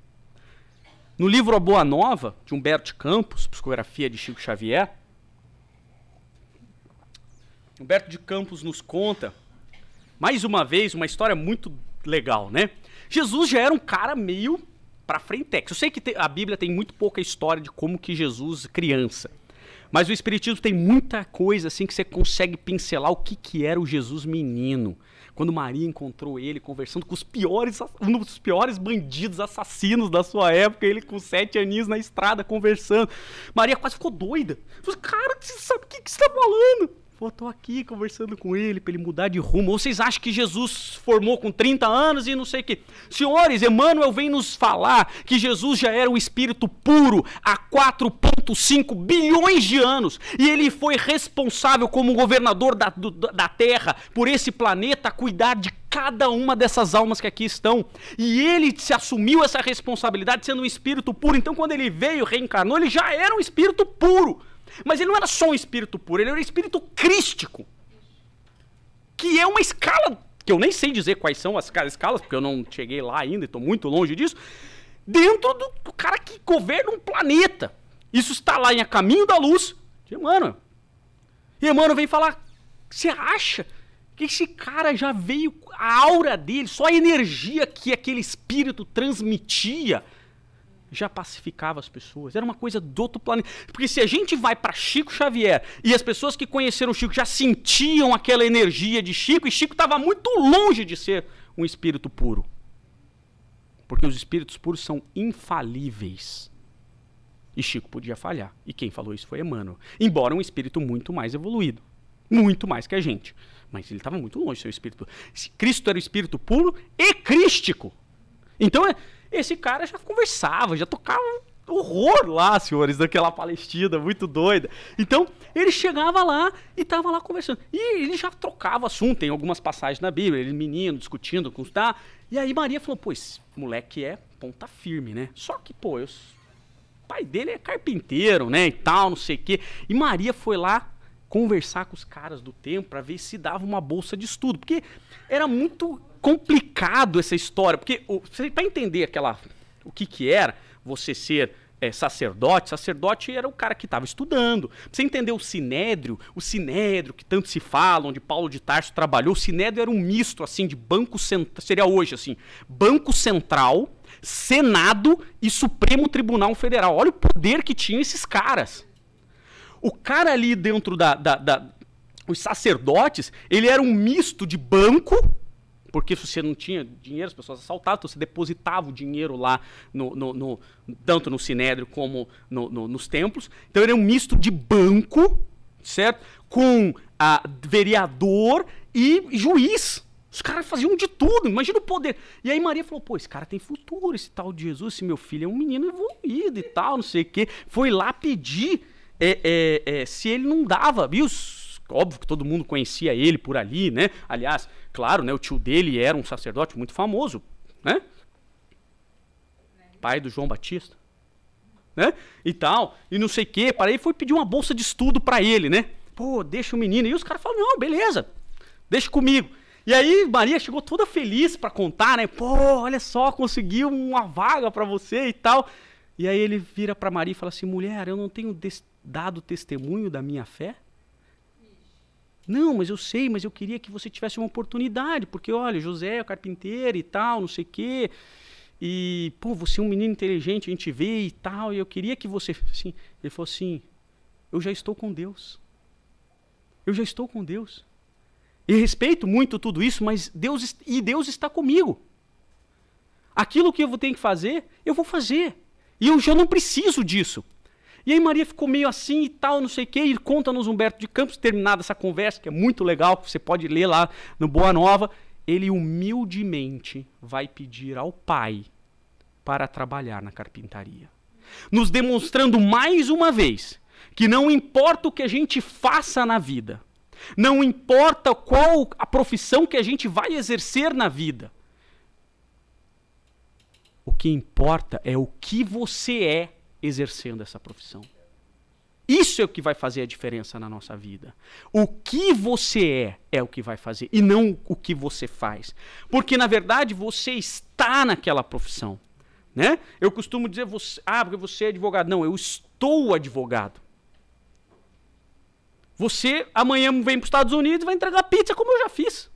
No livro A Boa Nova, de Humberto de Campos, psicografia de Chico Xavier, Humberto de Campos nos conta, mais uma vez, uma história muito legal, né? Jesus já era um cara meio pra frentex. Eu sei que a Bíblia tem muito pouca história de como que Jesus criança. Mas o Espiritismo tem muita coisa assim que você consegue pincelar o que era o Jesus menino. Quando Maria encontrou ele conversando com um dos piores bandidos, assassinos da sua época, ele com 7 aninhos na estrada conversando. Maria quase ficou doida. Falei, cara, você sabe o que você tá falando? Pô, tô aqui conversando com ele para ele mudar de rumo. Ou vocês acham que Jesus formou com 30 anos e não sei o quê? Senhores, Emmanuel vem nos falar que Jesus já era um espírito puro há 4,5 bilhões de anos. E ele foi responsável como governador da Terra, por esse planeta, a cuidar de cada uma dessas almas que aqui estão. E ele se assumiu essa responsabilidade sendo um espírito puro. Então quando ele veio, reencarnou, ele já era um espírito puro. Mas ele não era só um espírito puro, ele era um espírito crístico. Que é uma escala, que eu nem sei dizer quais são as escalas, porque eu não cheguei lá ainda e estou muito longe disso, dentro do cara que governa um planeta. Isso está lá em A Caminho da Luz, de Emmanuel. E Emmanuel vem falar, você acha que esse cara já veio, a aura dele, só a energia que aquele espírito transmitia, já pacificava as pessoas. Era uma coisa do outro planeta. Porque se a gente vai para Chico Xavier e as pessoas que conheceram Chico já sentiam aquela energia de Chico, e Chico estava muito longe de ser um espírito puro. Porque os espíritos puros são infalíveis. E Chico podia falhar. E quem falou isso foi Emmanuel. Embora um espírito muito mais evoluído. Muito mais que a gente. Mas ele estava muito longe de ser o espírito puro. Cristo era o espírito puro e crístico. Então, esse cara já conversava, já tocava horror lá, senhores, daquela Palestina muito doida. Então, ele chegava lá e estava lá conversando. E ele já trocava assunto, tem algumas passagens na Bíblia, ele menino discutindo com tá. E aí Maria falou, pô, esse moleque é ponta firme, né? Só que, pô, o pai dele é carpinteiro, né, e tal, não sei o quê. E Maria foi lá conversar com os caras do templo para ver se dava uma bolsa de estudo. Porque era muito complicado essa história. Porque para entender o que era você ser sacerdote, sacerdote era o cara que estava estudando. Pra você entender o Sinédrio que tanto se fala, onde Paulo de Tarso trabalhou, o Sinédrio era um misto assim de banco central, seria hoje assim, Banco Central, Senado e Supremo Tribunal Federal. Olha o poder que tinham esses caras. O cara ali dentro os sacerdotes, ele era um misto de banco, porque se você não tinha dinheiro, as pessoas assaltavam, então você depositava o dinheiro lá, tanto no Sinédrio como nos templos. Então ele era um misto de banco, certo? Com vereador e juiz. Os caras faziam de tudo, imagina o poder. E aí Maria falou, pô, esse cara tem futuro, esse tal de Jesus, esse meu filho é um menino evoluído e tal, não sei o quê. Foi lá pedir se ele não dava, viu? Óbvio que todo mundo conhecia ele por ali, né? Aliás, claro, né, o tio dele era um sacerdote muito famoso, né? Pai do João Batista, né? E tal, e não sei o quê. Para ele foi pedir uma bolsa de estudo para ele, né? Pô, deixa o menino. E os caras falaram, não, beleza, deixa comigo. E aí Maria chegou toda feliz para contar, né? Pô, olha só, conseguiu uma vaga para você e tal. E aí ele vira para Maria e fala assim, mulher, eu não tenho dado testemunho da minha fé? Não, mas eu sei, mas eu queria que você tivesse uma oportunidade, porque, olha, José é o carpinteiro e tal, não sei o quê, e, pô, você é um menino inteligente, a gente vê e tal, e eu queria que você, assim, ele falou assim, eu já estou com Deus. Eu já estou com Deus. E respeito muito tudo isso, mas Deus está comigo. Aquilo que eu tenho que fazer, eu vou fazer. E eu já não preciso disso. E aí Maria ficou meio assim e tal, não sei o quê, e conta-nos Humberto de Campos, terminada essa conversa, que é muito legal, você pode ler lá no Boa Nova, ele humildemente vai pedir ao Pai para trabalhar na carpintaria. Nos demonstrando mais uma vez que não importa o que a gente faça na vida, não importa qual a profissão que a gente vai exercer na vida, o que importa é o que você é exercendo essa profissão. Isso é o que vai fazer a diferença na nossa vida. O que você é o que vai fazer, e não o que você faz. Porque, na verdade, você está naquela profissão. Né? Eu costumo dizer, porque você é advogado. Não, eu estou advogado. Você amanhã vem para os Estados Unidos e vai entregar pizza, como eu já fiz.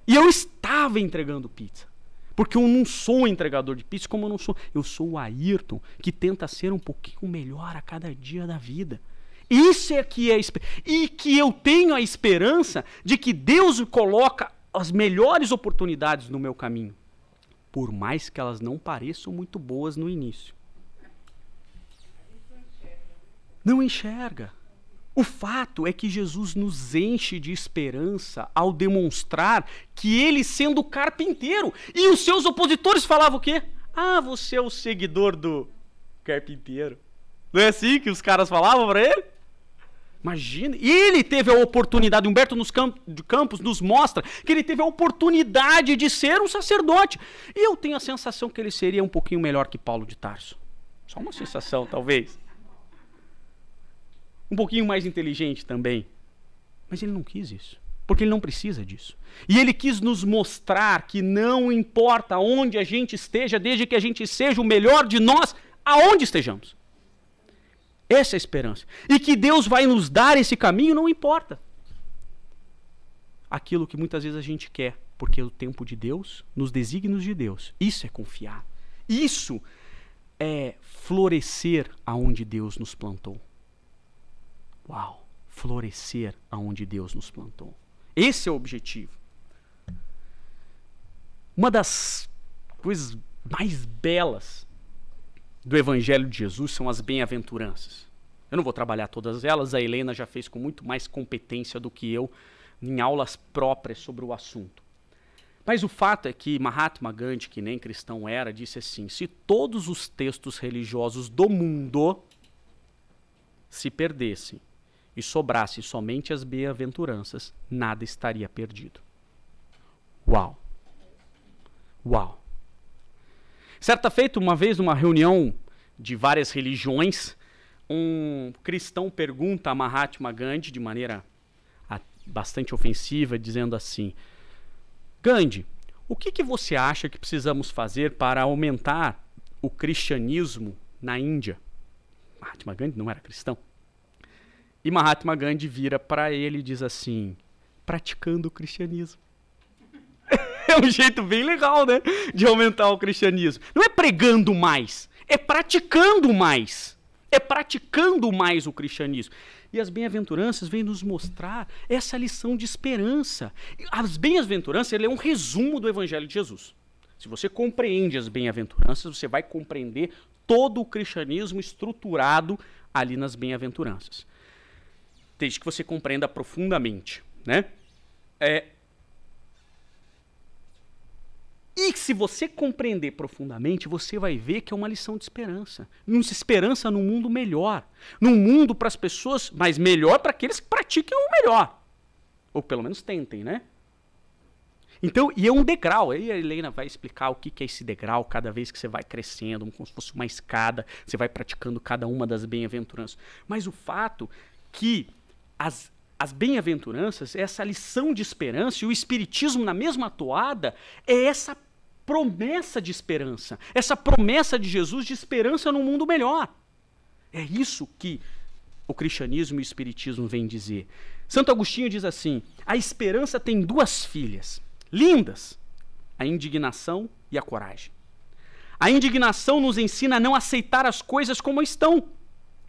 E eu estava entregando pizza. Porque eu não sou um entregador de pizza, como eu não sou. Eu sou o Ayrton, que tenta ser um pouquinho melhor a cada dia da vida. Isso é que é... E que eu tenho a esperança de que Deus coloca as melhores oportunidades no meu caminho. Por mais que elas não pareçam muito boas no início. Não enxerga. O fato é que Jesus nos enche de esperança ao demonstrar que ele sendo carpinteiro. E os seus opositores falavam o quê? Ah, você é o seguidor do carpinteiro. Não é assim que os caras falavam para ele? Imagina. E ele teve a oportunidade, Humberto de Campos nos mostra que ele teve a oportunidade de ser um sacerdote. E eu tenho a sensação que ele seria um pouquinho melhor que Paulo de Tarso. Só uma sensação, talvez. Um pouquinho mais inteligente também. Mas ele não quis isso. Porque ele não precisa disso. E ele quis nos mostrar que não importa onde a gente esteja, desde que a gente seja o melhor de nós, aonde estejamos. Essa é a esperança. E que Deus vai nos dar esse caminho, não importa. Aquilo que muitas vezes a gente quer. Porque o tempo de Deus, nos desígnios de Deus, isso é confiar. Isso é florescer aonde Deus nos plantou. Uau! Florescer aonde Deus nos plantou. Esse é o objetivo. Uma das coisas mais belas do Evangelho de Jesus são as bem-aventuranças. Eu não vou trabalhar todas elas, a Helena já fez com muito mais competência do que eu em aulas próprias sobre o assunto. Mas o fato é que Mahatma Gandhi, que nem cristão era, disse assim, se todos os textos religiosos do mundo se perdessem e sobrassem somente as bem-aventuranças, nada estaria perdido. Uau! Uau! Certa feita, uma vez, numa reunião de várias religiões, um cristão pergunta a Mahatma Gandhi de maneira bastante ofensiva, dizendo assim: Gandhi, o que você acha que precisamos fazer para aumentar o cristianismo na Índia? Mahatma Gandhi não era cristão. E Mahatma Gandhi vira para ele e diz assim: praticando o cristianismo. É um jeito bem legal, né? De aumentar o cristianismo. Não é pregando mais, é praticando mais. É praticando mais o cristianismo. E as bem-aventuranças vêm nos mostrar essa lição de esperança. As bem-aventuranças, ele é um resumo do Evangelho de Jesus. Se você compreende as bem-aventuranças, você vai compreender todo o cristianismo estruturado ali nas bem-aventuranças. Desde que você compreenda profundamente, né? E se você compreender profundamente, você vai ver que é uma lição de esperança. Esperança num mundo melhor. Num mundo para as pessoas, mas melhor para aqueles que pratiquem o melhor. Ou pelo menos tentem, né? Então, e é um degrau. Aí a Helena vai explicar o que é esse degrau cada vez que você vai crescendo, como se fosse uma escada, você vai praticando cada uma das bem-aventuranças. Mas o fato que as bem-aventuranças, essa lição de esperança, e o Espiritismo na mesma toada, é essa promessa de esperança, essa promessa de Jesus de esperança num mundo melhor. É isso que o cristianismo e o Espiritismo vêm dizer. Santo Agostinho diz assim: a esperança tem duas filhas, lindas, a indignação e a coragem. A indignação nos ensina a não aceitar as coisas como estão,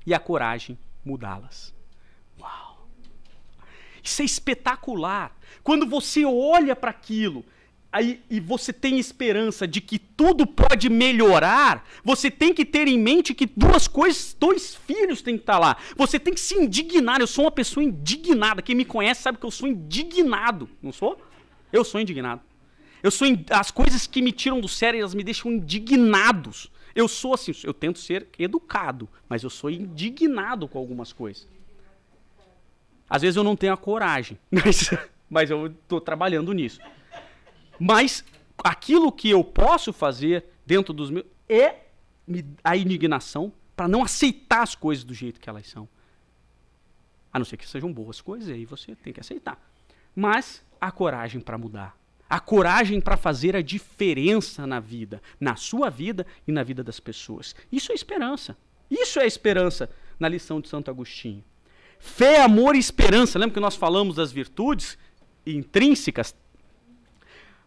e a coragem mudá-las. Isso é espetacular. Quando você olha para aquilo e você tem esperança de que tudo pode melhorar, você tem que ter em mente que duas coisas, dois filhos têm que estar lá. Você tem que se indignar. Eu sou uma pessoa indignada. Quem me conhece sabe que eu sou indignado. Não sou? Eu sou indignado. As coisas que me tiram do sério, elas me deixam indignados. Eu sou assim, eu tento ser educado, mas eu sou indignado com algumas coisas. Às vezes eu não tenho a coragem, mas eu estou trabalhando nisso. Mas aquilo que eu posso fazer dentro dos meus é a indignação para não aceitar as coisas do jeito que elas são. A não ser que sejam boas coisas, aí você tem que aceitar. Mas a coragem para mudar. A coragem para fazer a diferença na vida, na sua vida e na vida das pessoas. Isso é esperança. Isso é esperança na lição de Santo Agostinho. Fé, amor e esperança. Lembra que nós falamos das virtudes intrínsecas?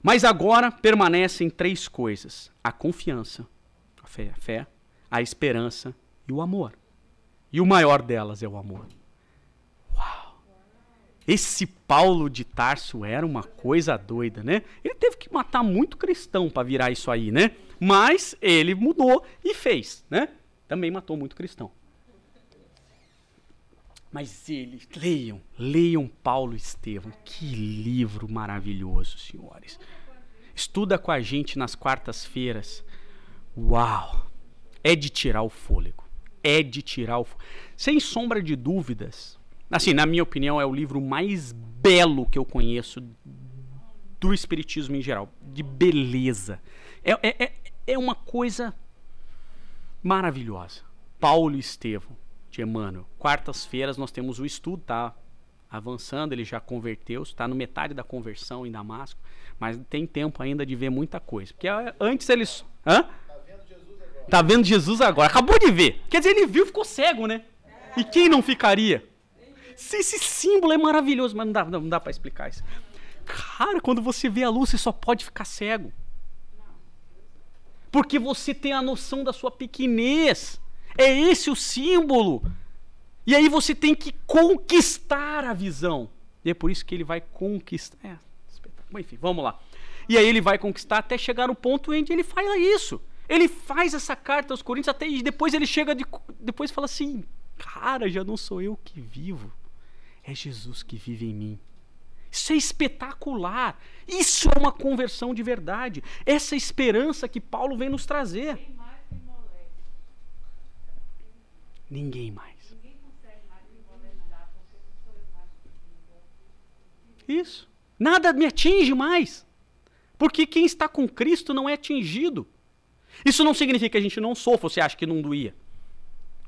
Mas agora permanecem três coisas: a confiança, a fé, a esperança e o amor. E o maior delas é o amor. Uau! Esse Paulo de Tarso era uma coisa doida, né? Ele teve que matar muito cristão para virar isso aí, né? Mas ele mudou e fez, né? Também matou muito cristão. Mas leiam Paulo e Estevão. Que livro maravilhoso, senhores. Estuda com a gente nas quartas-feiras. Uau! É de tirar o fôlego. É de tirar o fôlego. Sem sombra de dúvidas. Assim, na minha opinião, é o livro mais belo que eu conheço do Espiritismo em geral. De beleza. É uma coisa maravilhosa. Paulo e Estevão. De Emmanuel. Quartas-feiras nós temos o estudo, tá avançando, ele já converteu, está no metade da conversão em Damasco, mas tem tempo ainda de ver muita coisa. Porque antes eles... Hã? Tá vendo Jesus agora. Acabou de ver. Quer dizer, ele viu e ficou cego, né? E quem não ficaria? Esse símbolo é maravilhoso, mas não dá para explicar isso. Cara, quando você vê a luz, você só pode ficar cego. Porque você tem a noção da sua pequenez. É esse o símbolo. E aí você tem que conquistar a visão. E é por isso que ele vai conquistar. Enfim, vamos lá. E aí ele vai conquistar até chegar no ponto onde ele faz isso. Ele faz essa carta aos Coríntios até e depois ele chega depois fala assim: cara, já não sou eu que vivo. É Jesus que vive em mim. Isso é espetacular. Isso é uma conversão de verdade. Essa esperança que Paulo vem nos trazer. Ninguém mais. Isso. Nada me atinge mais. Porque quem está com Cristo não é atingido. Isso não significa que a gente não sofra. Você acha que não doía?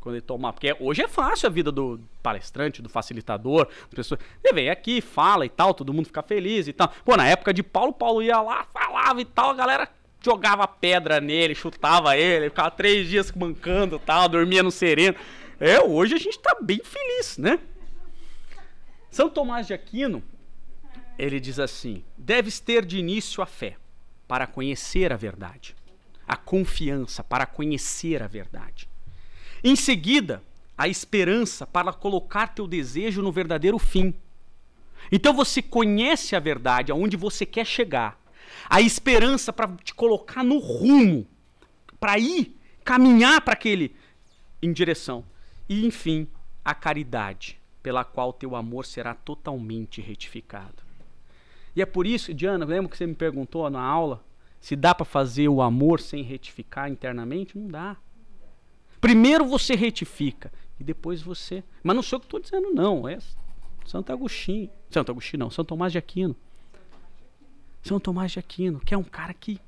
Quando ele tomava. Porque hoje é fácil a vida do palestrante, do facilitador. Da pessoa. Ele vem aqui, fala e tal, todo mundo fica feliz e tal. Pô, na época de Paulo, Paulo ia lá, falava e tal, a galera jogava pedra nele, chutava ele, ficava 3 dias mancando e tal, dormia no sereno. Hoje a gente tá bem feliz, né? São Tomás de Aquino, ele diz assim: deves ter de início a fé, para conhecer a verdade. A confiança, para conhecer a verdade. Em seguida, a esperança para colocar teu desejo no verdadeiro fim. Então você conhece a verdade, aonde você quer chegar. A esperança para te colocar no rumo, para ir, caminhar para aquele, em direção. E, enfim, a caridade, pela qual teu amor será totalmente retificado. E é por isso, Diana, lembra que você me perguntou na aula, se dá para fazer o amor sem retificar internamente? Não dá. Primeiro você retifica e depois você... Mas não sou eu que estou dizendo, não. É Santo Agostinho. Santo Agostinho não, São Tomás de Aquino. São Tomás de Aquino, que é um cara que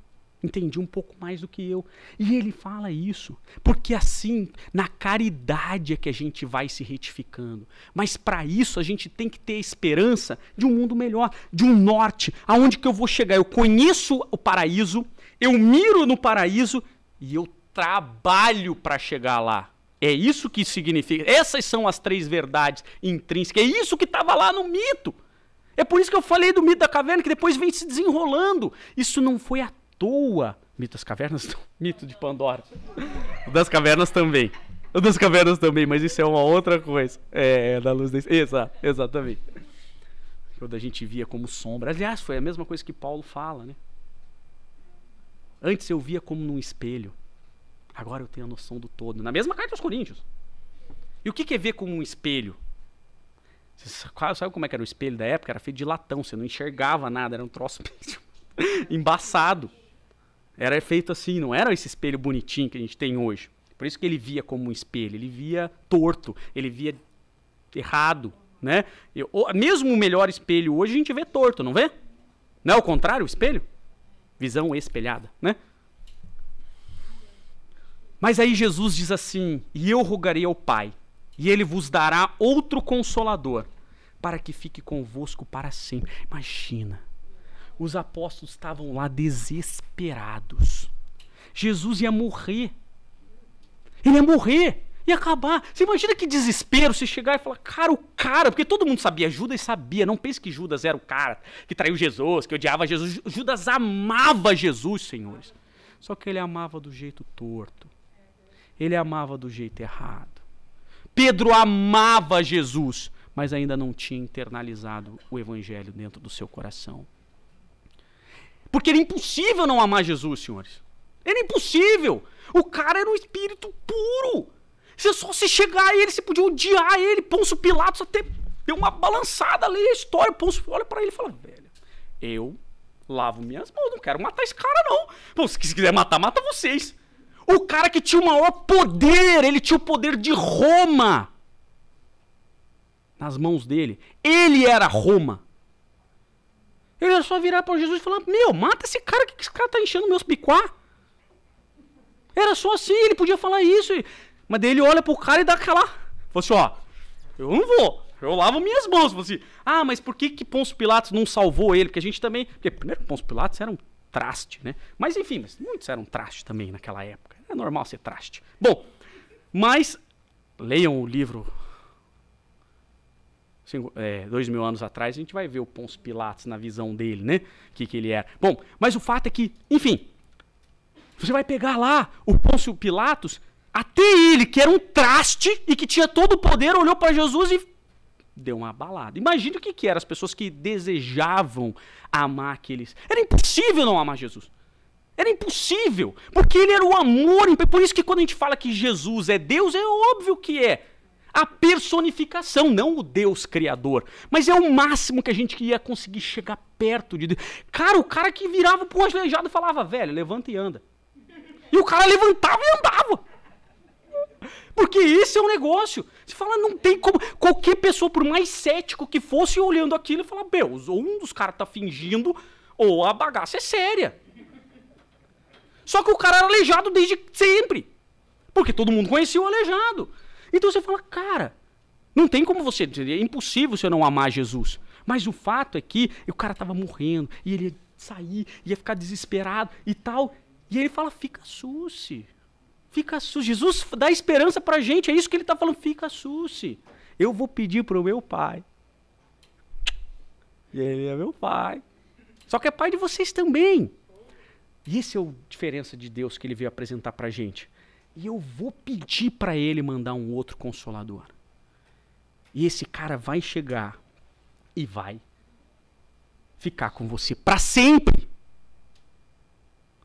entendia um pouco mais do que eu. E ele fala isso. Porque assim, na caridade é que a gente vai se retificando. Mas para isso a gente tem que ter a esperança de um mundo melhor, de um norte, aonde que eu vou chegar. Eu conheço o paraíso, eu miro no paraíso e eu trabalho para chegar lá. É isso que significa. Essas são as 3 verdades intrínsecas. É isso que estava lá no mito. É por isso que eu falei do mito da caverna, que depois vem se desenrolando. Isso não foi à toa. Mito das cavernas? Não. Mito de Pandora. O das cavernas também. O das cavernas também, mas isso é uma outra coisa. Da luz desse. Exatamente. Quando a gente via como sombra. Aliás, foi a mesma coisa que Paulo fala, né? Antes eu via como num espelho. Agora eu tenho a noção do todo. Na mesma carta aos Coríntios. E o que é ver como um espelho? Você sabe como é que era o espelho da época? Era feito de latão, você não enxergava nada, era um troço embaçado. Era feito assim, não era esse espelho bonitinho que a gente tem hoje. Por isso que ele via como um espelho, ele via torto, ele via errado, né? Mesmo o melhor espelho hoje a gente vê torto, não vê? Não é o contrário, o espelho? Visão espelhada, né? Mas aí Jesus diz assim: e eu rogarei ao Pai, e ele vos dará outro consolador, para que fique convosco para sempre. Imagina, os apóstolos estavam lá desesperados. Jesus ia morrer. Ele ia morrer, ia acabar. Você imagina que desespero você chegar e falar, cara, porque todo mundo sabia, Judas sabia, não pense que Judas era o cara que traiu Jesus, que odiava Jesus. Judas amava Jesus, senhores. Só que ele amava do jeito torto. Ele amava do jeito errado. Pedro amava Jesus, mas ainda não tinha internalizado o evangelho dentro do seu coração. Porque era impossível não amar Jesus, senhores. Era impossível. O cara era um espírito puro. Você só se chegar a ele, você podia odiar ele. Pôncio Pilatos até deu uma balançada ali a história. Pôncio olha pra ele e fala, velho, eu lavo minhas mãos, não quero matar esse cara não. Pô, se quiser matar, mata vocês. O cara que tinha o maior poder, ele tinha o poder de Roma nas mãos dele. Ele era Roma. Ele era só virar para Jesus e falar, mata esse cara, que esse cara tá enchendo meus picuá. Era só assim, ele podia falar isso. Mas daí ele olha pro cara e dá aquela... Fala assim, eu não vou, eu lavo minhas mãos. Fala assim, mas por que Pôncio Pilatos não salvou ele? Porque a gente também... Porque primeiro Pôncio Pilatos era um traste, né? Mas enfim, muitos eram traste também naquela época. É normal ser traste. Bom, mas leiam o livro 2000 anos atrás, a gente vai ver o Pôncio Pilatos na visão dele, né? Que ele era. Bom, mas o fato é que, enfim, você vai pegar lá o Pôncio Pilatos, até ele, que era um traste e que tinha todo o poder, olhou para Jesus e deu uma abalada. Imagina o que eram as pessoas que desejavam amar aqueles... Era impossível não amar Jesus. Era impossível, porque ele era o amor. Por isso que quando a gente fala que Jesus é Deus, é óbvio que é a personificação, não o Deus criador. Mas é o máximo que a gente ia conseguir chegar perto de Deus. Cara, o cara que virava pro aleijado e falava, velho, levanta e anda. E o cara levantava e andava. Porque esse é o negócio. Você fala, não tem como... Qualquer pessoa, por mais cético que fosse, olhando aquilo e falar, ou um dos caras tá fingindo, ou a bagaça é séria. Só que o cara era aleijado desde sempre. Porque todo mundo conhecia o aleijado. Então você fala, cara, não tem como você, é impossível você não amar Jesus. Mas o fato é que o cara tava morrendo, e ele ia sair, ia ficar desesperado e tal. E ele fala, fica susse. Fica susse. Jesus dá esperança pra gente, é isso que ele tá falando, fica susse. Eu vou pedir pro meu pai. E ele é meu pai. Só que é pai de vocês também. E esse é a diferença de Deus que ele veio apresentar pra gente. E eu vou pedir pra ele mandar um outro consolador. E esse cara vai chegar e vai ficar com você pra sempre.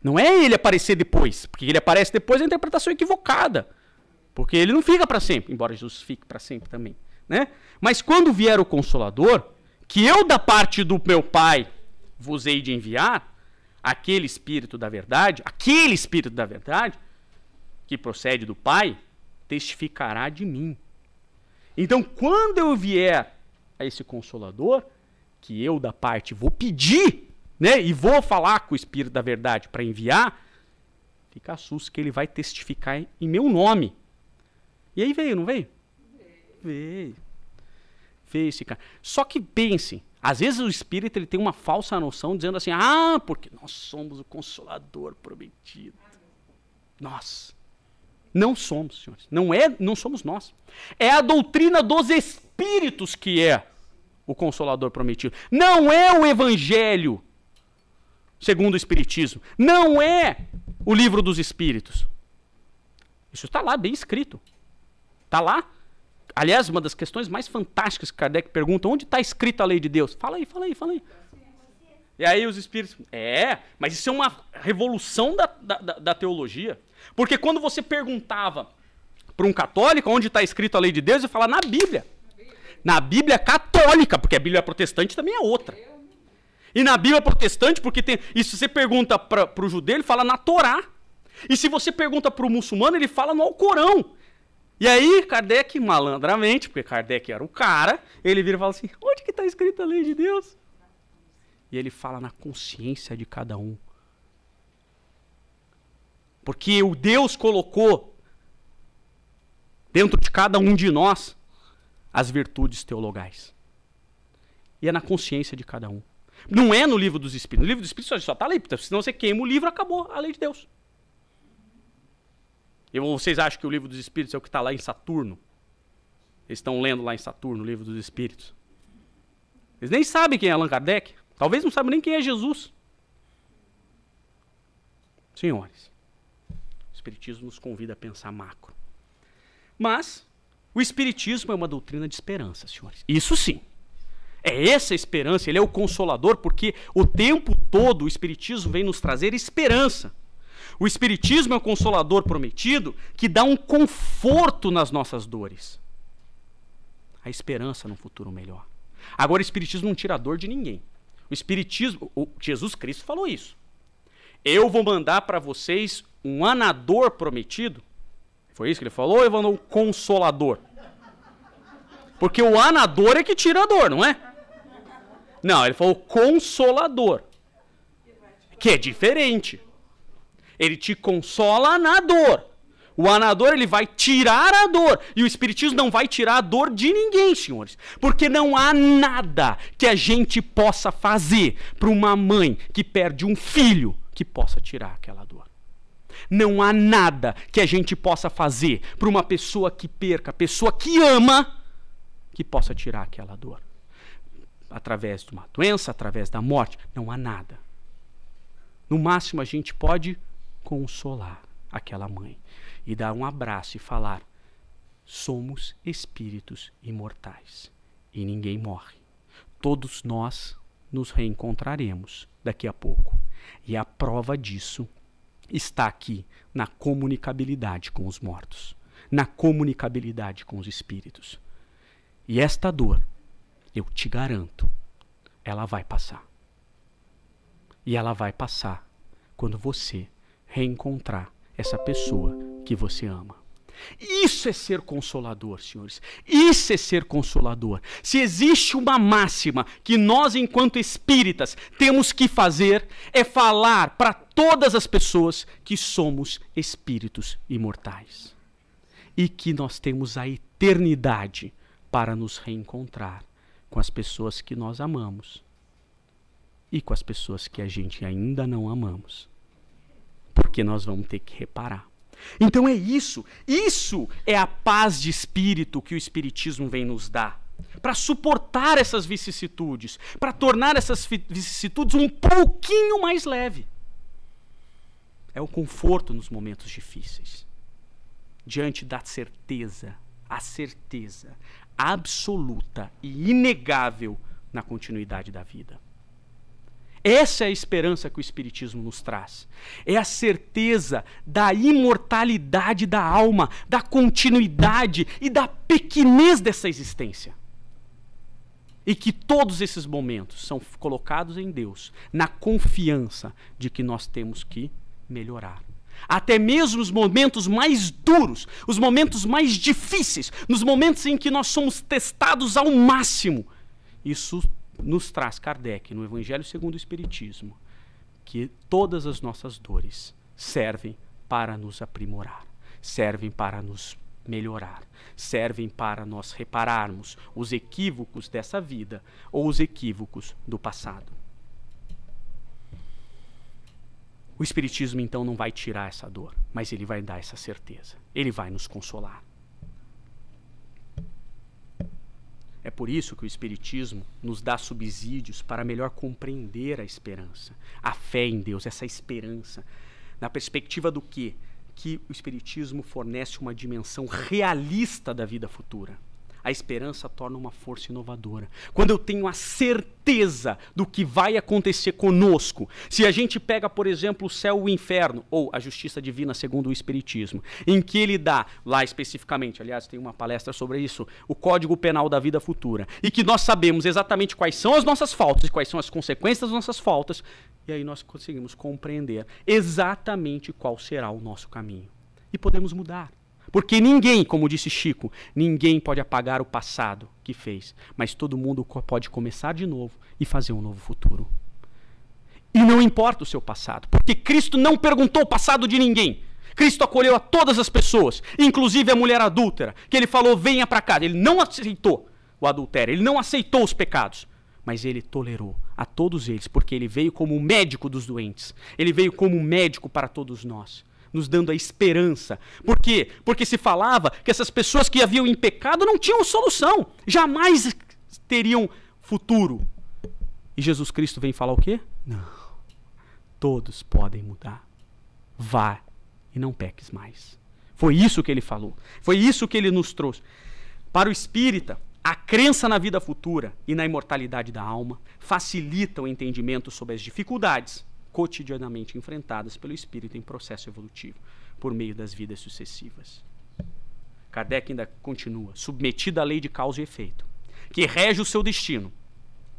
Não é ele aparecer depois, porque ele aparece depois é a interpretação equivocada. Porque ele não fica pra sempre, embora Jesus fique pra sempre também, né? Mas quando vier o Consolador, que eu da parte do meu Pai vos hei de enviar, aquele Espírito da verdade, que procede do Pai, testificará de mim. Então, quando eu vier a esse Consolador, que eu da parte vou pedir, né, e vou falar com o Espírito da verdade para enviar, fica susto que ele vai testificar em meu nome. E aí veio, não veio? Veio. Veio esse cara. Só que pensem, às vezes o Espírito ele tem uma falsa noção dizendo assim, porque nós somos o Consolador prometido. Nós. Não somos, senhores. Não somos nós. É a doutrina dos Espíritos que é o Consolador prometido. Não é o Evangelho segundo o Espiritismo. Não é o Livro dos Espíritos. Isso está lá, bem escrito. Está lá. Aliás, uma das questões mais fantásticas que Kardec pergunta, onde está escrita a lei de Deus? Fala aí. E aí os Espíritos... mas isso é uma revolução da teologia. Porque quando você perguntava para um católico onde está escrito a lei de Deus, ele fala na Bíblia. Na Bíblia católica, porque a Bíblia protestante também é outra. E na Bíblia protestante, porque tem... E se você pergunta para o judeu, ele fala na Torá. E se você pergunta para o muçulmano, ele fala no Alcorão. E aí, Kardec, malandramente, porque Kardec era o cara, ele vira e fala assim, onde que está escrita a lei de Deus? E ele fala na consciência de cada um. Porque o Deus colocou dentro de cada um de nós as virtudes teologais. E é na consciência de cada um. Não é no Livro dos Espíritos. No Livro dos Espíritos só está ali, senão você queima o livro, acabou a lei de Deus. E vocês acham que o Livro dos Espíritos é o que está lá em Saturno? Eles estão lendo lá em Saturno o Livro dos Espíritos. Eles nem sabem quem é Allan Kardec. Talvez não saibam nem quem é Jesus. Senhores, o Espiritismo nos convida a pensar macro. Mas o Espiritismo é uma doutrina de esperança, senhores. Isso sim. É essa esperança, ele é o consolador, porque o tempo todo o Espiritismo vem nos trazer esperança. O Espiritismo é o consolador prometido que dá um conforto nas nossas dores. A esperança num futuro melhor. Agora, o Espiritismo não tira a dor de ninguém. O Espiritismo, Jesus Cristo falou isso. Eu vou mandar para vocês um anador prometido. Foi isso que ele falou? Ou ele mandou um consolador? Porque o anador é que tira a dor, não é? Não, ele falou consolador. Que é diferente. Ele te consola na dor. O anador, ele vai tirar a dor. E o Espiritismo não vai tirar a dor de ninguém, senhores. Porque não há nada que a gente possa fazer para uma mãe que perde um filho que possa tirar aquela dor. Não há nada que a gente possa fazer para uma pessoa que perca, pessoa que ama, que possa tirar aquela dor. Através de uma doença, através da morte, não há nada. No máximo a gente pode consolar aquela mãe e dar um abraço e falar: somos espíritos imortais e ninguém morre. Todos nós nos reencontraremos daqui a pouco. E a prova disso está aqui na comunicabilidade com os mortos, na comunicabilidade com os espíritos. E esta dor, eu te garanto, ela vai passar. E ela vai passar quando você reencontrar essa pessoa que você ama. Isso é ser consolador, senhores. Isso é ser consolador. Se existe uma máxima que nós, enquanto espíritas, temos que fazer, é falar para todas as pessoas que somos espíritos imortais. e que nós temos a eternidade para nos reencontrar com as pessoas que nós amamos e com as pessoas que a gente ainda não amamos. Porque nós vamos ter que reparar. Então é isso. Isso é a paz de espírito que o Espiritismo vem nos dar. Para suportar essas vicissitudes. Para tornar essas vicissitudes um pouquinho mais leve. É o conforto nos momentos difíceis. Diante da certeza, a certeza absoluta e inegável na continuidade da vida. Essa é a esperança que o Espiritismo nos traz. É a certeza da imortalidade da alma, da continuidade e da pequenez dessa existência. E que todos esses momentos são colocados em Deus, na confiança de que nós temos que melhorar. Até mesmo os momentos mais duros, os momentos mais difíceis, nos momentos em que nós somos testados ao máximo, isso nos traz Kardec, no Evangelho segundo o Espiritismo, que todas as nossas dores servem para nos aprimorar, servem para nos melhorar, servem para nós repararmos os equívocos dessa vida ou os equívocos do passado. O Espiritismo, então, não vai tirar essa dor, mas ele vai dar essa certeza. Ele vai nos consolar. É por isso que o Espiritismo nos dá subsídios para melhor compreender a esperança, a fé em Deus, essa esperança. Na perspectiva do quê? Que o Espiritismo fornece uma dimensão realista da vida futura. A esperança torna uma força inovadora. Quando eu tenho a certeza do que vai acontecer conosco, se a gente pega, por exemplo, o céu e o inferno, ou a justiça divina segundo o Espiritismo, em que ele dá, lá especificamente, aliás, tem uma palestra sobre isso, o Código Penal da Vida Futura, e que nós sabemos exatamente quais são as nossas faltas e quais são as consequências das nossas faltas, e aí nós conseguimos compreender exatamente qual será o nosso caminho. E podemos mudar. Porque ninguém, como disse Chico, ninguém pode apagar o passado que fez, mas todo mundo pode começar de novo e fazer um novo futuro. E não importa o seu passado, porque Cristo não perguntou o passado de ninguém. Cristo acolheu a todas as pessoas, inclusive a mulher adúltera, que ele falou, venha para cá. Ele não aceitou o adultério, ele não aceitou os pecados, mas ele tolerou a todos eles, porque ele veio como médico dos doentes. Ele veio como médico para todos nós, nos dando a esperança. Por quê? Porque se falava que essas pessoas que haviam em pecado não tinham solução, jamais teriam futuro. E Jesus Cristo vem falar o quê? Não, todos podem mudar. Vá e não peques mais. Foi isso que ele falou, foi isso que ele nos trouxe. Para o espírita, a crença na vida futura e na imortalidade da alma facilita o entendimento sobre as dificuldades cotidianamente enfrentadas pelo espírito em processo evolutivo, por meio das vidas sucessivas. Kardec ainda continua, submetido à lei de causa e efeito, que rege o seu destino.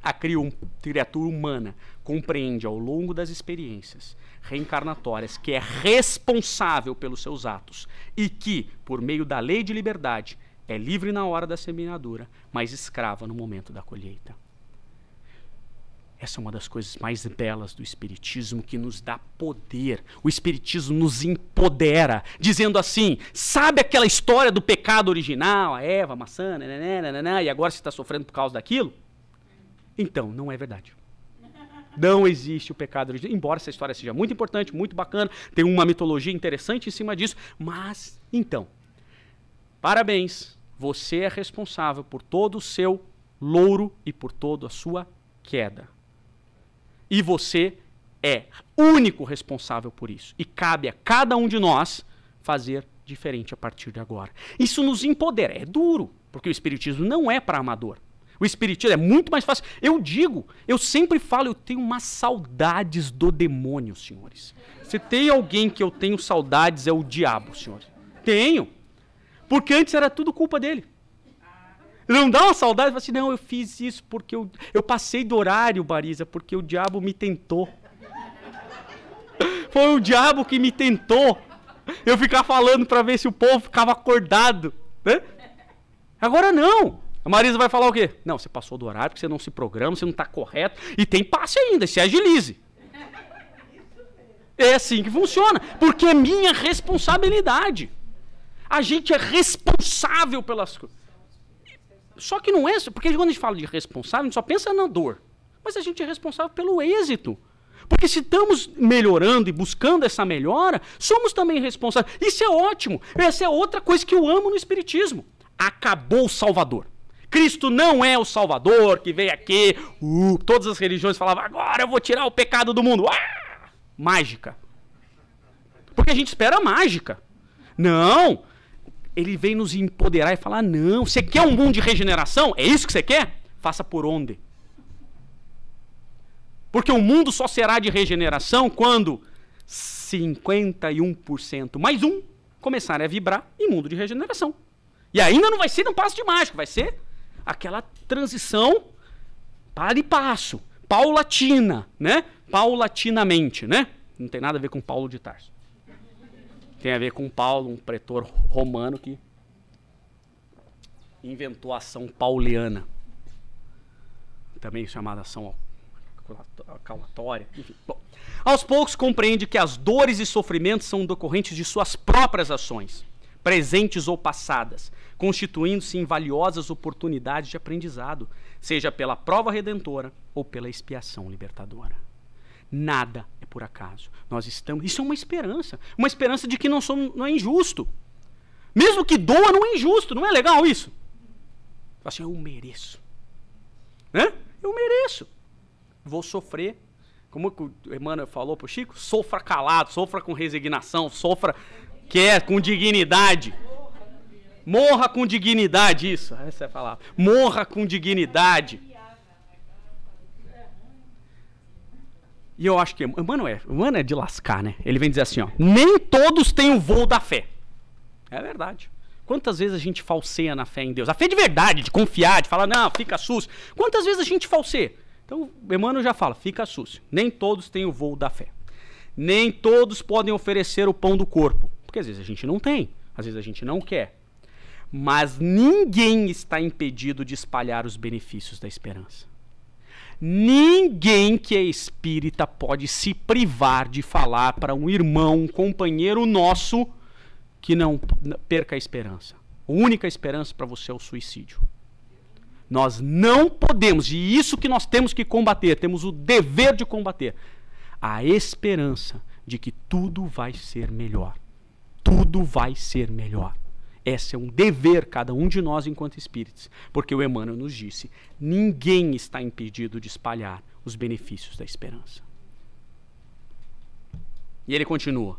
A criatura humana compreende ao longo das experiências reencarnatórias que é responsável pelos seus atos e que, por meio da lei de liberdade, é livre na hora da semeadura, mas escrava no momento da colheita. Essa é uma das coisas mais belas do Espiritismo, que nos dá poder. O Espiritismo nos empodera, dizendo assim, sabe aquela história do pecado original, a Eva, a maçã, nananana, e agora você está sofrendo por causa daquilo? Então, não é verdade. Não existe o pecado original, embora essa história seja muito importante, muito bacana, tem uma mitologia interessante em cima disso, mas, então, parabéns, você é responsável por todo o seu louro e por toda a sua queda. E você é único responsável por isso. E cabe a cada um de nós fazer diferente a partir de agora. Isso nos empodera. É duro, porque o Espiritismo não é para amador. O Espiritismo é muito mais fácil. Eu sempre falo, eu tenho umas saudades do demônio, senhores. Se tem alguém que eu tenho saudades, é o diabo, senhores. Tenho. Porque antes era tudo culpa dele. Não dá uma saudade? Fala assim, não, eu fiz isso porque eu passei do horário, Marisa, porque o diabo me tentou. Foi o diabo que me tentou. Eu ficar falando para ver se o povo ficava acordado. Né? Agora não. A Marisa vai falar o quê? Não, você passou do horário porque você não se programa, você não está correto. E tem passe ainda, se agilize. É assim que funciona. Porque é minha responsabilidade. A gente é responsável pelas coisas. Só que não é, porque quando a gente fala de responsável, a gente só pensa na dor. Mas a gente é responsável pelo êxito. Porque se estamos melhorando e buscando essa melhora, somos também responsáveis. Isso é ótimo. Essa é outra coisa que eu amo no Espiritismo. Acabou o Salvador. Cristo não é o Salvador que veio aqui. Todas as religiões falavam, agora eu vou tirar o pecado do mundo. Mágica. Porque a gente espera mágica. Não. Ele vem nos empoderar e falar, não, você quer um mundo de regeneração? É isso que você quer? Faça por onde? Porque o mundo só será de regeneração quando 51% mais um começarem a vibrar em mundo de regeneração. E ainda não vai ser um passo de mágica, vai ser aquela transição para e passo, paulatina, né? Paulatinamente, né? Não tem nada a ver com Paulo de Tarso. Tem a ver com Paulo, um pretor romano que inventou a ação pauliana, também chamada ação calatória. Enfim. Bom, aos poucos compreende que as dores e sofrimentos são decorrentes de suas próprias ações, presentes ou passadas, constituindo-se em valiosas oportunidades de aprendizado, seja pela prova redentora ou pela expiação libertadora. Nada é por acaso. Nós estamos. Isso é uma esperança de que não é injusto. Mesmo que doa, não é injusto. Não é legal isso? Assim, eu mereço. Né? Eu mereço. Vou sofrer. Como o Emmanuel falou para o Chico, sofra calado, sofra com resignação, sofra com dignidade. Morra com dignidade, isso. Essa é a palavra. Morra com dignidade. E eu acho que Emmanuel é de lascar, né? Ele vem dizer assim, ó, nem todos têm o voo da fé. É verdade. Quantas vezes a gente falseia na fé em Deus? A fé de verdade, de confiar, de falar, não, fica sus. Quantas vezes a gente falseia? Então, Emmanuel já fala, fica sus. Nem todos têm o voo da fé. Nem todos podem oferecer o pão do corpo. Porque às vezes a gente não tem, às vezes a gente não quer. Mas ninguém está impedido de espalhar os benefícios da esperança. Ninguém que é espírita pode se privar de falar para um irmão, um companheiro nosso, que não perca a esperança. A única esperança para você é o suicídio. Nós não podemos, e isso que nós temos que combater, temos o dever de combater, a esperança de que tudo vai ser melhor. Tudo vai ser melhor. Esse é um dever, cada um de nós enquanto espíritos, porque o Emmanuel nos disse, ninguém está impedido de espalhar os benefícios da esperança. E ele continua,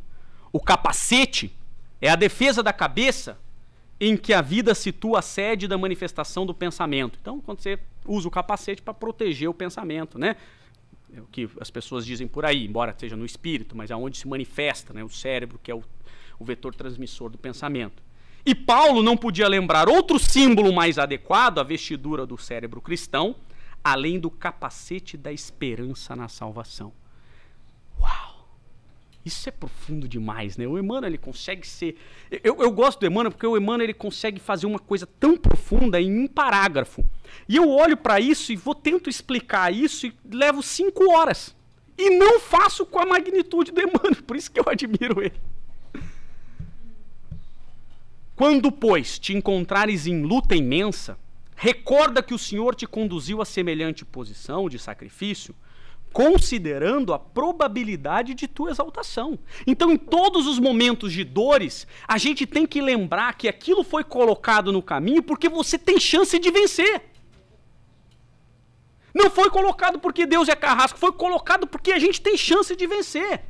o capacete é a defesa da cabeça em que a vida situa a sede da manifestação do pensamento. Então, quando você usa o capacete para proteger o pensamento, né? É o que as pessoas dizem por aí, embora seja no espírito, mas é onde se manifesta, né? O cérebro, que é o vetor transmissor do pensamento. E Paulo não podia lembrar outro símbolo mais adequado à vestidura do cérebro cristão, além do capacete da esperança na salvação. Uau! Isso é profundo demais, né? O Emmanuel, ele consegue ser... Eu gosto do Emmanuel porque o Emmanuel, ele consegue fazer uma coisa tão profunda em um parágrafo. E eu olho para isso e tento explicar isso e levo 5 horas. E não faço com a magnitude do Emmanuel, por isso que eu admiro ele. Quando, pois, te encontrares em luta imensa, recorda que o Senhor te conduziu a semelhante posição de sacrifício, considerando a probabilidade de tua exaltação. Então, em todos os momentos de dores, a gente tem que lembrar que aquilo foi colocado no caminho porque você tem chance de vencer. Não foi colocado porque Deus é carrasco, foi colocado porque a gente tem chance de vencer.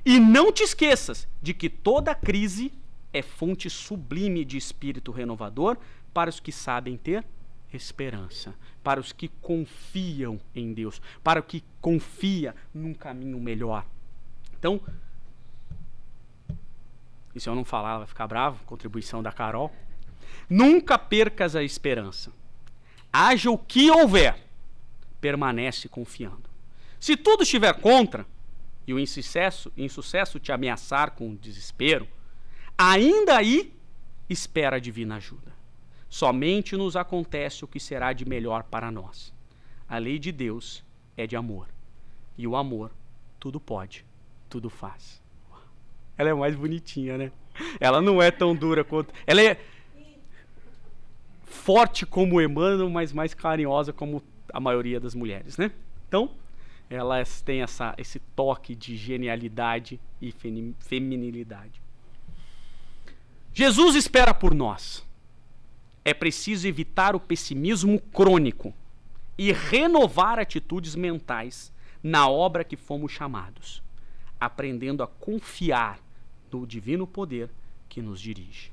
E não te esqueças de que toda crise é fonte sublime de espírito renovador para os que sabem ter esperança, para os que confiam em Deus, para o que confia num caminho melhor. Então, e se eu não falar, ela vai ficar brava, contribuição da Carol. Nunca percas a esperança. Haja o que houver, permanece confiando. Se tudo estiver contra, e o insucesso te ameaçar com desespero, ainda aí, espera a divina ajuda. Somente nos acontece o que será de melhor para nós. A lei de Deus é de amor. E o amor tudo pode, tudo faz. Ela é mais bonitinha, né? Ela não é tão dura quanto... Ela é forte como Emmanuel, mas mais carinhosa como a maioria das mulheres, né? Então, elas têm esse toque de genialidade e feminilidade. Jesus espera por nós. É preciso evitar o pessimismo crônico e renovar atitudes mentais na obra que fomos chamados, aprendendo a confiar no divino poder que nos dirige.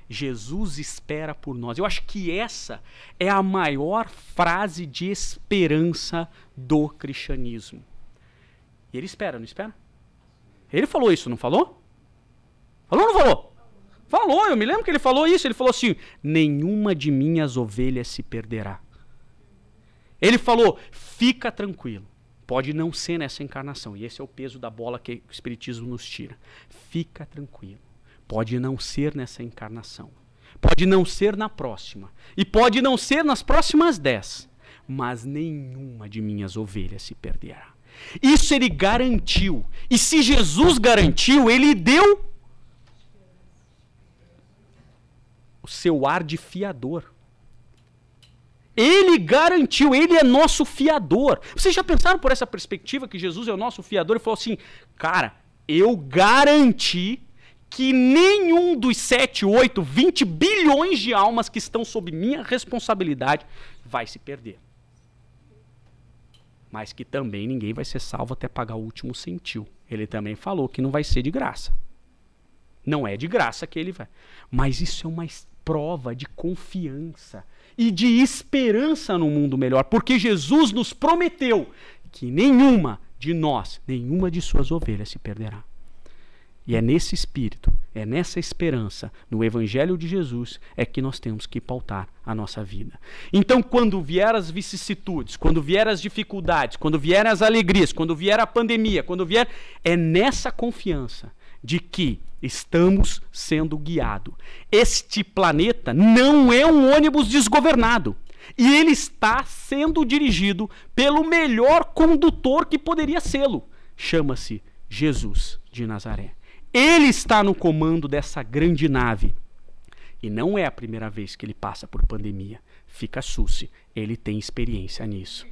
Jesus espera por nós. Eu acho que essa é a maior frase de esperança do cristianismo. E ele espera, não espera? Ele falou isso, não falou? Falou ou não falou? Falou, eu me lembro que ele falou isso. Ele falou assim: nenhuma de minhas ovelhas se perderá. Ele falou: fica tranquilo. Pode não ser nessa encarnação. E esse é o peso da bola que o Espiritismo nos tira. Fica tranquilo. Pode não ser nessa encarnação. Pode não ser na próxima. E pode não ser nas próximas 10. Mas nenhuma de minhas ovelhas se perderá. Isso ele garantiu. E se Jesus garantiu, ele deu o seu ar de fiador. Ele garantiu, ele é nosso fiador. Vocês já pensaram por essa perspectiva que Jesus é o nosso fiador? Ele falou assim: cara, eu garanti que nenhum dos 7, 8, 20 bilhões de almas que estão sob minha responsabilidade vai se perder. Mas que também ninguém vai ser salvo até pagar o último centil. Ele também falou que não vai ser de graça. Não é de graça que ele vai. Mas isso é uma prova de confiança e de esperança no mundo melhor. Porque Jesus nos prometeu que nenhuma de nós, nenhuma de suas ovelhas se perderá. E é nesse espírito, é nessa esperança, no Evangelho de Jesus, é que nós temos que pautar a nossa vida. Então, quando vier as vicissitudes, quando vier as dificuldades, quando vier as alegrias, quando vier a pandemia, quando vier... É nessa confiança de que estamos sendo guiados. Este planeta não é um ônibus desgovernado. E ele está sendo dirigido pelo melhor condutor que poderia sê-lo. Chama-se Jesus de Nazaré. Ele está no comando dessa grande nave. E não é a primeira vez que ele passa por pandemia. Fica susse, ele tem experiência nisso.